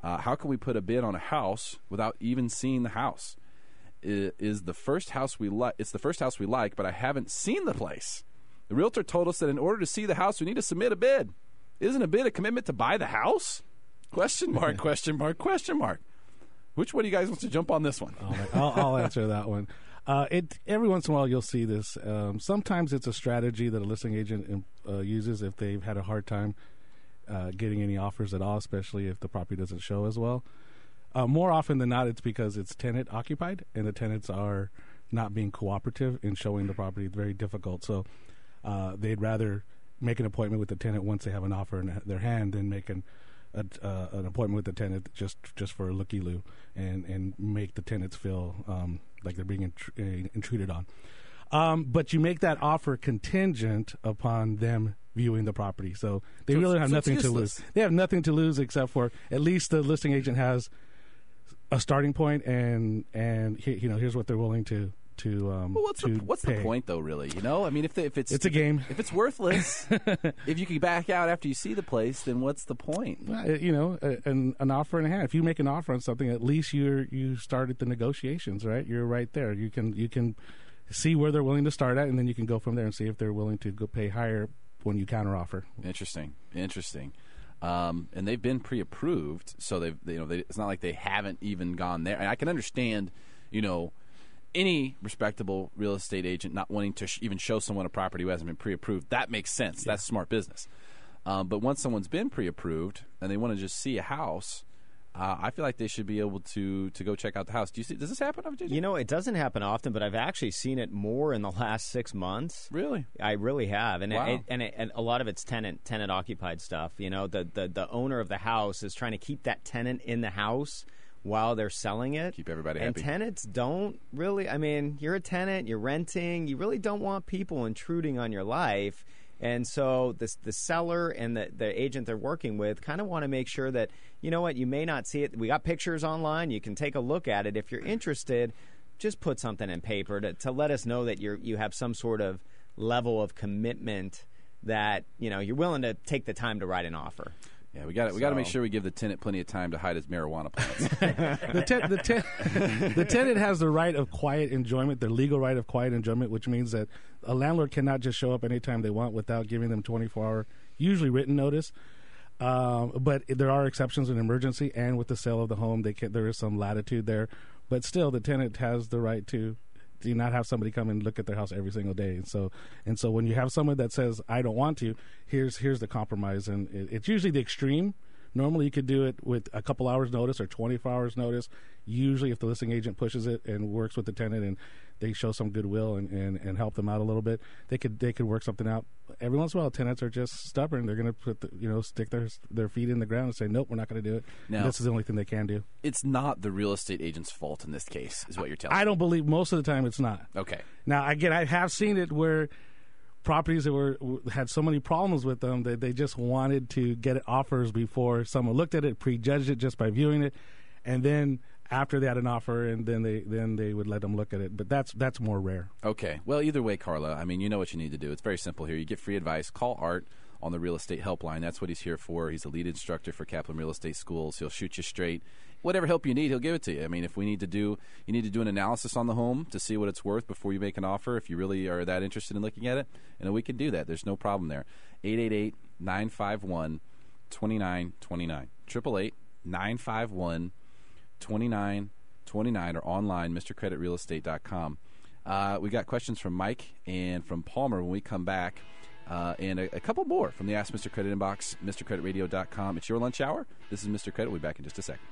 How can we put a bid on a house without even seeing the house? Is the first house we like? It's the first house we like, but I haven't seen the place. The realtor told us that in order to see the house, we need to submit a bid. Isn't a bid a commitment to buy the house? Question mark, question mark, question mark. Which one of you guys wants to jump on this one? I'll answer that one. Every once in a while you'll see this. Sometimes it's a strategy that a listing agent uses if they've had a hard time getting any offers at all, especially if the property doesn't show as well. More often than not, it's because it's tenant occupied and the tenants are not being cooperative in showing the property. It's very difficult. So they'd rather make an appointment with the tenant once they have an offer in their hand than make an appointment with the tenant just for a looky-loo and make the tenants feel like they're being intruded on. But you make that offer contingent upon them viewing the property. So they really have nothing to lose. They have nothing to lose except for at least the listing agent has a starting point and here's what they're willing to what's the point though, really? I mean, if it's a game. If it's worthless, if you can back out after you see the place, then what's the point? An offer in hand. If you make an offer on something, at least you started the negotiations, right? You're right there. You can see where they're willing to start at, and then you can go from there and see if they're willing to go pay higher when you counteroffer. Interesting. And they've been pre-approved, so it's not like they haven't even gone there. And I can understand, any respectable real estate agent not wanting to even show someone a property who hasn't been pre-approved. That makes sense. Yeah. That's smart business. But once someone's been pre-approved and they want to just see a house, I feel like they should be able to go check out the house. Does this happen often? It doesn't happen often, but I've actually seen it more in the last 6 months. Really? I really have, and wow. And a lot of it's tenant occupied stuff. The owner of the house is trying to keep that tenant in the house while they're selling it. Keep everybody happy. And tenants don't really, you're a tenant, you're renting, you really don't want people intruding on your life. And so the seller and the agent they're working with kind of want to make sure that, you may not see it. We got pictures online. You can take a look at it. If you're interested, just put something in paper to let us know that you have some sort of level of commitment that, you're willing to take the time to write an offer. Yeah, we got to make sure we give the tenant plenty of time to hide his marijuana plants. The tenant has the right of quiet enjoyment, their legal right of quiet enjoyment, which means that a landlord cannot just show up anytime they want without giving them 24-hour, usually written notice. But there are exceptions in emergency, and with the sale of the home, there is some latitude there. But still, the tenant has the right to do not have somebody come and look at their house every single day. And so when you have someone that says, I don't want to, here's the compromise. And it's usually the extreme. Normally you could do it with a couple hours notice or 24 hours notice. Usually if the listing agent pushes it and works with the tenant and they show some goodwill and help them out a little bit, they could work something out. Every once in a while, tenants are just stubborn. They're going to stick their feet in the ground and say, nope, we're not going to do it. Now, this is the only thing they can do. It's not the real estate agent's fault in this case, is what you're telling me. I don't believe most of the time it's not. Okay. Now, again, I have seen it where properties that had so many problems with them that they just wanted to get offers before someone looked at it, prejudged it just by viewing it, and then after they had an offer, and then they would let them look at it. But that's more rare. Okay. Well, either way, Carla, you know what you need to do. It's very simple here. You get free advice. Call Art on the real estate helpline. That's what he's here for. He's a lead instructor for Kaplan Real Estate Schools. He'll shoot you straight. Whatever help you need, he'll give it to you. If we need to do, you need to do an analysis on the home to see what it's worth before you make an offer, if you really are that interested in looking at it, and we can do that. There's no problem there. 888-951-2929. 888-951-2929 or online, MrCreditRealEstate.com. We got questions from Mike and from Palmer when we come back. And a couple more from the Ask Mr. Credit inbox, MrCreditRadio.com. It's your lunch hour. This is Mr. Credit. We'll be back in just a second.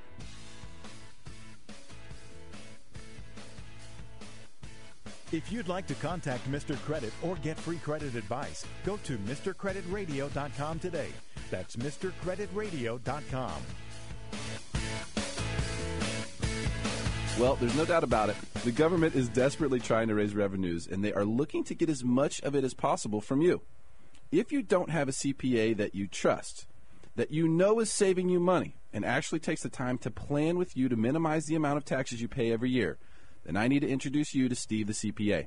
If you'd like to contact Mr. Credit or get free credit advice, go to MrCreditRadio.com today. That's MrCreditRadio.com. Well, there's no doubt about it. The government is desperately trying to raise revenues, and they are looking to get as much of it as possible from you. If you don't have a CPA that you trust, that you know is saving you money, and actually takes the time to plan with you to minimize the amount of taxes you pay every year, then I need to introduce you to Steve the CPA.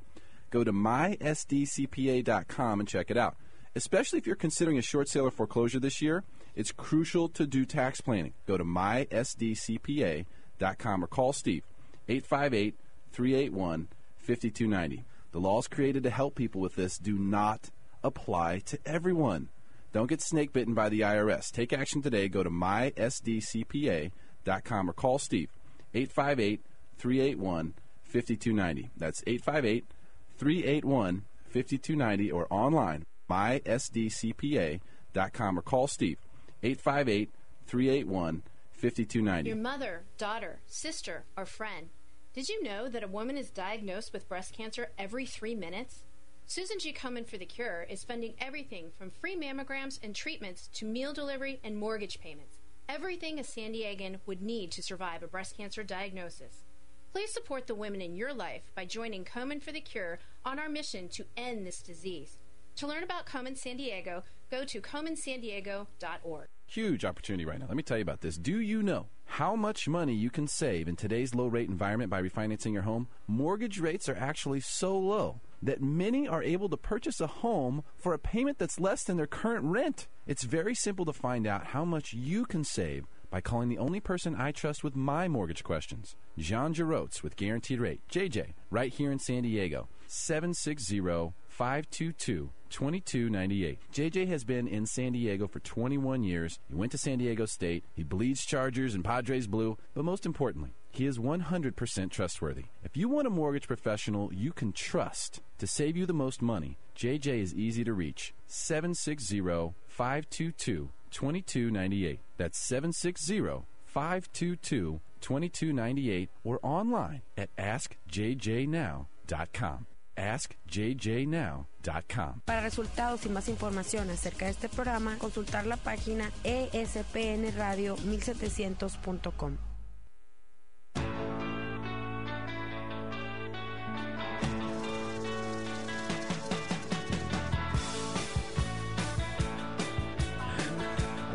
Go to mysdcpa.com and check it out. Especially if you're considering a short sale or foreclosure this year, it's crucial to do tax planning. Go to mysdcpa.com or call Steve, 858-381-5290. The laws created to help people with this do not apply to everyone. Don't get snake bitten by the IRS. Take action today. Go to mysdcpa.com or call Steve, 858-381-5290. That's 858-381-5290 or online, mysdcpa.com or call Steve, 858-381-5290. Your mother, daughter, sister, or friend. Did you know that a woman is diagnosed with breast cancer every 3 minutes? Susan G. Komen for the Cure is funding everything from free mammograms and treatments to meal delivery and mortgage payments. Everything a San Diegan would need to survive a breast cancer diagnosis. Please support the women in your life by joining Komen for the Cure on our mission to end this disease. To learn about Komen San Diego, go to KomenSanDiego.org. Huge opportunity right now. Let me tell you about this. Do you know how much money you can save in today's low-rate environment by refinancing your home? Mortgage rates are actually so low that many are able to purchase a home for a payment that's less than their current rent. It's very simple to find out how much you can save by calling the only person I trust with my mortgage questions, Jean Giroux with Guaranteed Rate, JJ, right here in San Diego, 760-522-2298. JJ has been in San Diego for 21 years. He went to San Diego State. He bleeds Chargers and Padres blue. But most importantly, he is 100% trustworthy. If you want a mortgage professional you can trust to save you the most money, JJ is easy to reach. 760-522-2298. That's 760-522-2298 or online at AskJJNow.com. AskJJNow.com. Para resultados y más información acerca de este programa, consultar la página espnradio1700.com.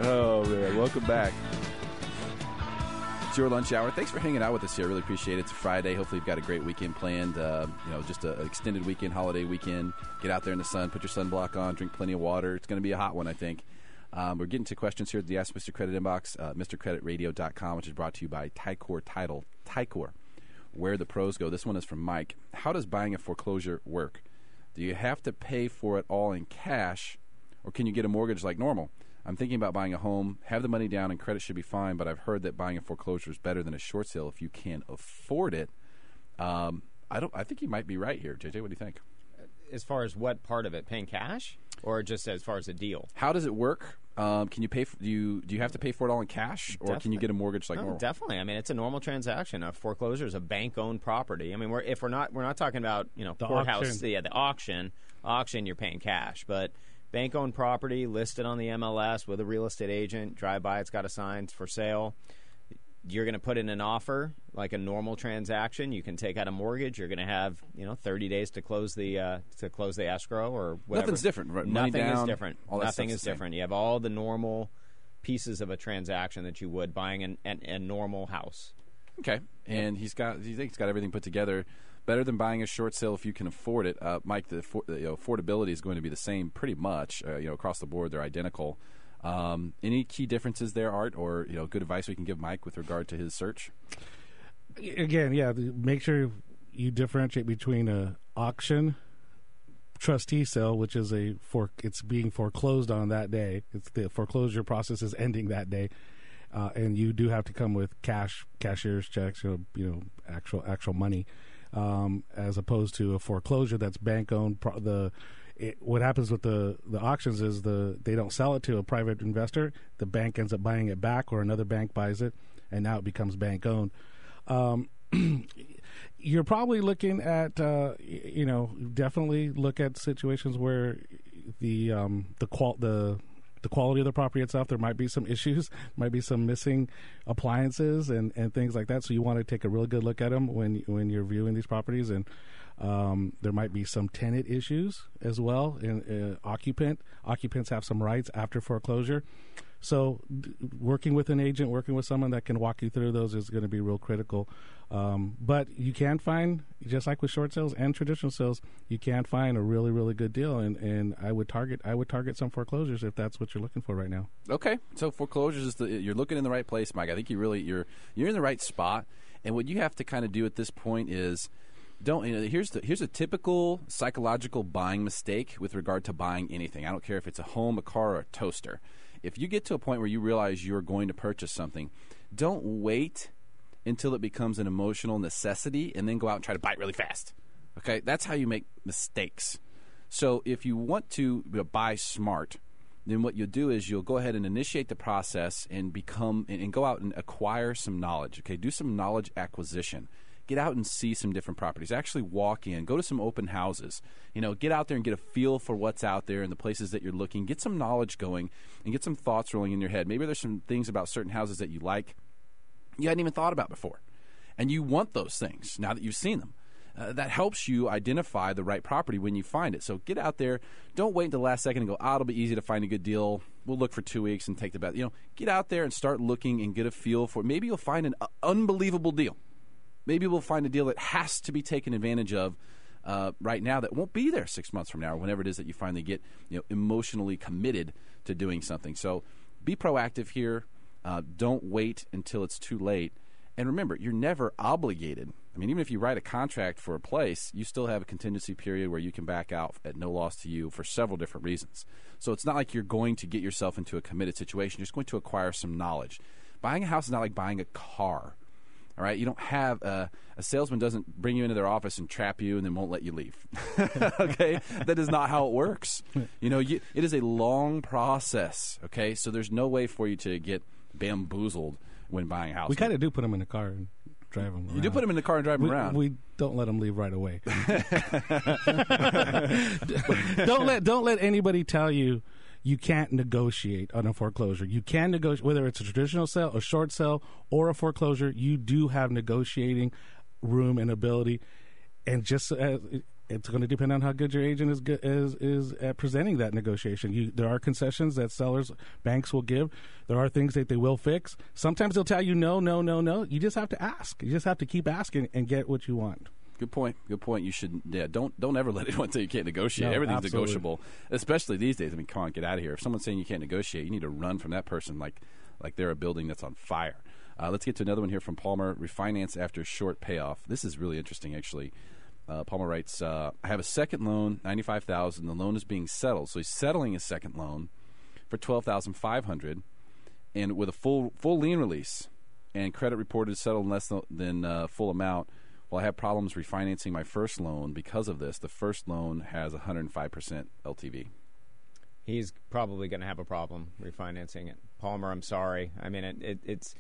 Oh, man. Welcome back. It's your lunch hour. Thanks for hanging out with us here. I really appreciate it. It's a Friday. Hopefully you've got a great weekend planned. Just an extended weekend, holiday weekend. Get out there in the sun, put your sunblock on, drink plenty of water. It's going to be a hot one, I think. We're getting to questions here at the Ask Mr. Credit inbox, MrCreditRadio.com, which is brought to you by Ticor Title. Ticor, where the pros go. This one is from Mike. How does buying a foreclosure work? Do you have to pay for it all in cash, or can you get a mortgage like normal? I'm thinking about buying a home, have the money down, and credit should be fine, but I've heard that buying a foreclosure is better than a short sale if you can afford it. I think you might be right here. JJ, what do you think? As far as what part of it? Paying cash? Or just as far as a deal? How does it work? Can you pay? Do you have to pay for it all in cash, or can you get a mortgage like normal? Definitely. I mean, it's a normal transaction. A foreclosure is a bank-owned property. I mean, we're not talking about the courthouse. auction. Yeah, the auction. You're paying cash, but bank-owned property listed on the MLS with a real estate agent. Drive by, it's got a sign, it's for sale. You're going to put in an offer like a normal transaction. You can take out a mortgage. You're going to have 30 days to close the escrow or whatever. Nothing's different. Right? Nothing down, is different. Nothing is different. You have all the normal pieces of a transaction that you would buying a normal house. Okay, and he thinks he's got everything put together. Better than buying a short sale if you can afford it. Mike, the affordability is going to be the same pretty much. Across the board, they're identical. Any key differences there, Art, or good advice we can give Mike with regard to his search? Again, make sure you differentiate between a auction trustee sale, which is it's being foreclosed on that day. It's the foreclosure process is ending that day, and you do have to come with cashier's checks, actual money. As opposed to a foreclosure that's bank owned. What happens with the auctions is they don't sell it to a private investor. The bank ends up buying it back, or another bank buys it, and now it becomes bank owned. You're probably looking at definitely look at situations where the the quality of the property itself. There might be some issues, might be some missing appliances and things like that. So you want to take a really good look at them when you're viewing these properties. And there might be some tenant issues as well. And occupants have some rights after foreclosure. So working with an agent, working with someone that can walk you through those is going to be real critical. But you can find, just like with short sales and traditional sales, you can find a really, really good deal. And I would target some foreclosures if that's what you're looking for right now. Okay, so foreclosures is you're looking in the right place, Mike. I think you're in the right spot. And what you have to kind of do at this point is here's a typical psychological buying mistake with regard to buying anything. I don't care if it's a home, a car, or a toaster. If you get to a point where you realize you're going to purchase something, don't wait until it becomes an emotional necessity and then go out and try to buy it really fast. Okay? That's how you make mistakes. So if you want to buy smart, then what you'll do is you'll go ahead and initiate the process and go out and acquire some knowledge. Okay? Do some knowledge acquisition. Get out and see some different properties. Actually walk in. Go to some open houses. Get out there and get a feel for what's out there and the places that you're looking. Get some knowledge going and get some thoughts rolling in your head. Maybe there's some things about certain houses that you like you hadn't even thought about before. And you want those things now that you've seen them. That helps you identify the right property when you find it. So get out there. Don't wait until the last second and go, it'll be easy to find a good deal. We'll look for 2 weeks and take the bet. Get out there and start looking and get a feel for it. Maybe you'll find an unbelievable deal. Maybe we'll find a deal that has to be taken advantage of right now that won't be there 6 months from now or whenever it is that you finally get emotionally committed to doing something. So be proactive here. Don't wait until it's too late. And remember, you're never obligated. I mean, even if you write a contract for a place, you still have a contingency period where you can back out at no loss to you for several different reasons. So it's not like you're going to get yourself into a committed situation. You're just going to acquire some knowledge. Buying a house is not like buying a car. All right, you don't have a salesman doesn't bring you into their office and trap you and then won't let you leave. Okay, that is not how it works. It is a long process. Okay, so there's no way for you to get bamboozled when buying a house. We kind of do put them in the car and drive them around. You do put them in the car and drive them around. We don't let them leave right away. Don't let anybody tell you you can't negotiate on a foreclosure. You can negotiate, whether it's a traditional sale, a short sale, or a foreclosure. You do have negotiating room and ability, and just it's going to depend on how good your agent is at presenting that negotiation. There are concessions that banks will give. There are things that they will fix. Sometimes they'll tell you no. You just have to ask. You just have to keep asking and get what you want. Good point. You should, don't ever let anyone say you can't negotiate. No, everything's absolutely negotiable, especially these days. I mean, come on, get out of here. If someone's saying you can't negotiate, you need to run from that person like they're a building that's on fire. Let's get to another one here from Palmer. Refinance after short payoff. This is really interesting, actually. Palmer writes, I have a second loan, $95,000. The loan is being settled. So he's settling his second loan for $12,500 and with a full lien release, and credit reported settled in less than full amount. Well, I have problems refinancing my first loan because of this. The first loan has 105% LTV. He's probably going to have a problem refinancing it. Palmer, I'm sorry. I mean, it's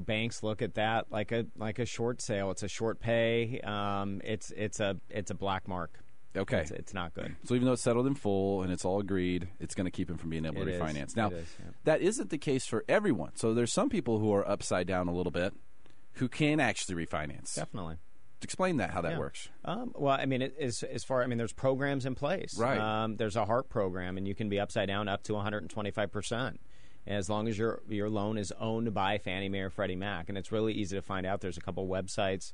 banks look at that like a short sale. It's a short pay. It's a black mark. Okay, it's not good. So even though it's settled in full and it's all agreed, it's going to keep him from being able to refinance. Now, that isn't the case for everyone. So there's some people who are upside down a little bit who can actually refinance. Definitely. Explain that, how that works. Well, I mean, there's programs in place. Right. There's a HARP program, and you can be upside down up to 125%. As long as your loan is owned by Fannie Mae or Freddie Mac. And it's really easy to find out. There's a couple websites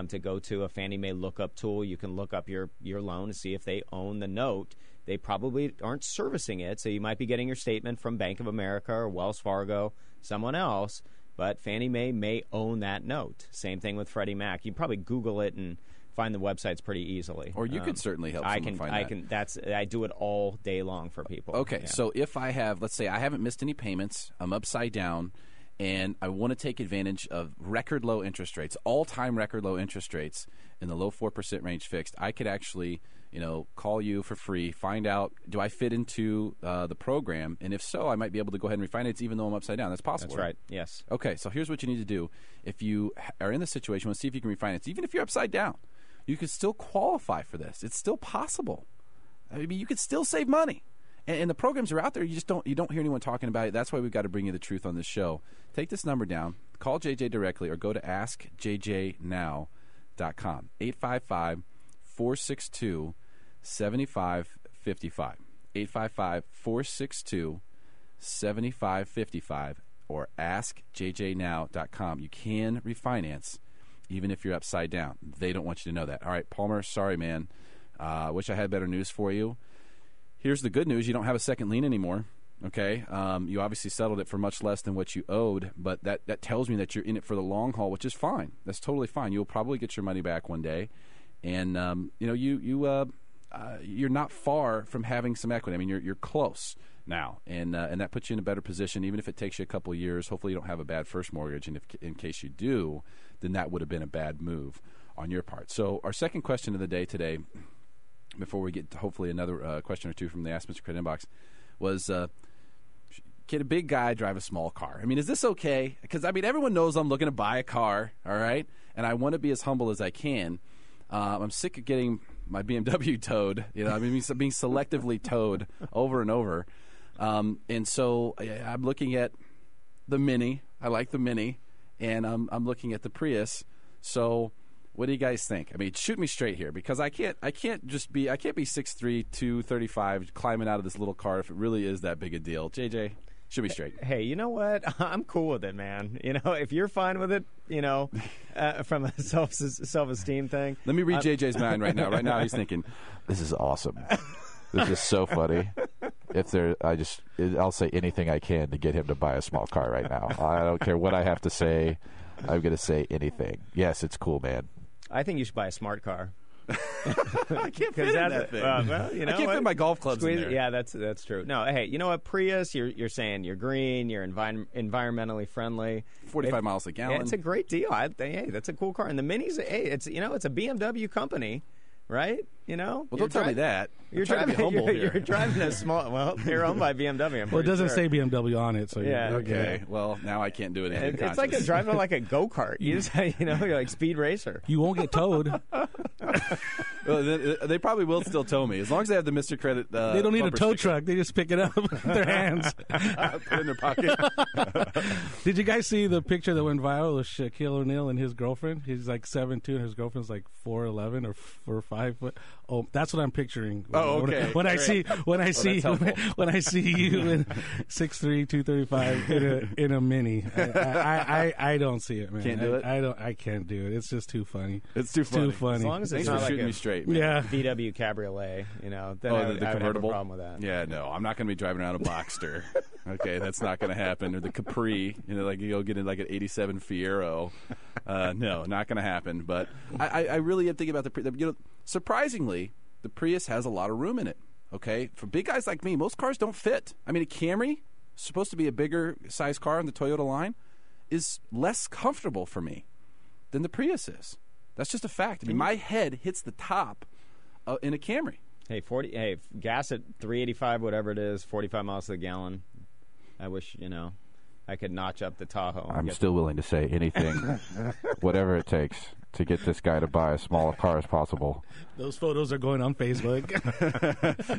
to go to, a Fannie Mae lookup tool. You can look up your loan to see if they own the note. They probably aren't servicing it, so you might be getting your statement from Bank of America or Wells Fargo, someone else, but Fannie Mae may own that note. Same thing with Freddie Mac. You probably Google it and find the websites pretty easily. Or you could certainly help someone find that. I do it all day long for people. Okay, so if I have, let's say I haven't missed any payments, I'm upside down, and I want to take advantage of record low interest rates, all-time record low interest rates in the low 4% range fixed, I could actually, call you for free, find out, do I fit into the program? And if so, I might be able to go ahead and refinance even though I'm upside down. That's possible. That's right, yes. Okay, so here's what you need to do. If you are in this situation, you want to see if you can refinance, even if you're upside down. You could still qualify for this. It's still possible. I mean, you could still save money. And the programs are out there. You don't hear anyone talking about it. That's why we've got to bring you the truth on this show. Take this number down. Call JJ directly or go to AskJJNow.com. 855-462-7555. 855-462-7555 or AskJJNow.com. You can refinance even if you're upside down. They don't want you to know that. All right, Palmer, sorry, man. Wish I had better news for you. Here's the good news. You don't have a second lien anymore, okay? You obviously settled it for much less than what you owed, but that tells me that you're in it for the long haul, which is fine. That's totally fine. You'll probably get your money back one day. And, you're not far from having some equity. I mean, you're close now, and that puts you in a better position, even if it takes you a couple of years. Hopefully you don't have a bad first mortgage, and in case you do, then that would have been a bad move on your part. So our second question of the day today, before we get to hopefully another question or two from the Ask Mr. Credit inbox, was can a big guy drive a small car? I mean, is this okay? Because, I mean, everyone knows I'm looking to buy a car, all right? And I want to be as humble as I can. I'm sick of getting my BMW towed, being selectively towed over and over. And so I'm looking at the Mini. I like the Mini. And I'm looking at the Prius. So what do you guys think? I mean, shoot me straight here, because I can't be 6'3", 235 climbing out of this little car if it really is that big a deal. JJ, shoot me straight. Hey, you know what? I'm cool with it, man. If you're fine with it, from a self-esteem thing. Let me read JJ's mind right now. Right now he's thinking, this is awesome. This is so funny. I'll say anything I can to get him to buy a small car right now. I don't care what I have to say. I'm going to say anything. Yes, it's cool, man. I think you should buy a smart car. I can't fit in that thing. I can't fit my golf clubs in there. Yeah, that's true. No, hey, you know what? Prius, you're saying you're green, you're environmentally friendly. 45 miles a gallon. It's a great deal. Hey, that's a cool car. And the Mini's, it's a BMW company. Right? Well, don't tell me that. You're driving to be humble here. You're driving a small. Well, you're owned by BMW. Well, it doesn't say BMW on it, so yeah. Okay. Well, now I can't do it. It's like driving like a go-kart. You just, you're like speed racer. You won't get towed. Well, they probably will still tow me as long as they have the Mr. Credit. They don't need a tow truck. They just pick it up with their hands, put it in their pocket. Did you guys see the picture that went viral with Shaquille O'Neal and his girlfriend? He's like 7'2", and his girlfriend's like 4'11" or 5 foot. Oh, that's what I'm picturing. Oh, okay. When I see you in 6'3", 235 in a Mini, I don't see it, man. Can't do it. I can't do it. It's just too funny. It's too funny. As long as it's not like shooting me straight. Man. Yeah. VW Cabriolet, then the I would convertible. have a problem with that. Yeah, no, I'm not going to be driving around a Boxster. Okay, that's not going to happen. Or the Capri, like you go get in like an '87 Fiero. No, not going to happen. But I really am thinking about surprisingly, the Prius has a lot of room in it. Okay, for big guys like me, most cars don't fit. I mean, a Camry, supposed to be a bigger size car in the Toyota line, is less comfortable for me than the Prius is. That's just a fact. I mean, my head hits the top in a Camry. Hey, gas at 385, whatever it is, 45 miles to the gallon. I wish, I could notch up the Tahoe. I'm still willing to say anything, whatever it takes, to get this guy to buy as small a car as possible. Those photos are going on Facebook.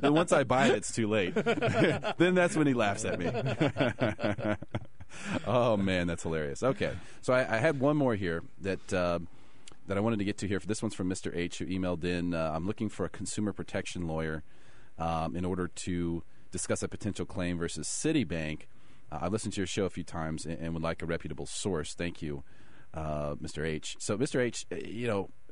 And once I buy it, it's too late. Then that's when he laughs at me. Oh, man, that's hilarious. Okay, so I had one more here that I wanted to get to here. This one's from Mr. H, who emailed in. I'm looking for a consumer protection lawyer in order to discuss a potential claim versus Citibank. I've listened to your show a few times and would like a reputable source. Thank you, Mr. H. So, Mr. H,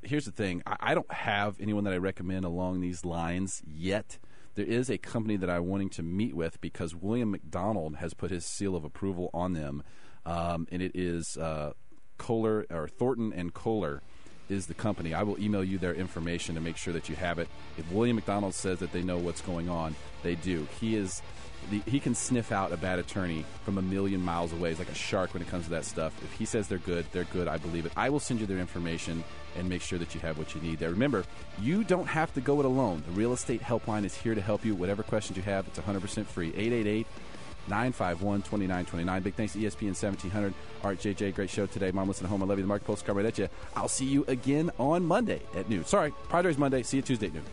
here's the thing. I don't have anyone that I recommend along these lines yet. There is a company that I'm wanting to meet with because William McDonald has put his seal of approval on them, and it is Kohler or Thornton and Kohler is the company. I will email you their information to make sure that you have it. If William McDonald says that they know what's going on, they do. He can sniff out a bad attorney from a million miles away. He's like a shark when it comes to that stuff. If he says they're good, they're good. I believe it. I will send you their information and make sure that you have what you need there. Remember, you don't have to go it alone. The Real Estate Helpline is here to help you. Whatever questions you have, it's 100% free. 888-951-2929. Big thanks to ESPN 1700. Art, JJ, great show today. Mom, listen at home. I love you. The Mark Postcard right at you. I'll see you again on Monday at noon. Sorry, Padres Monday. See you Tuesday at noon.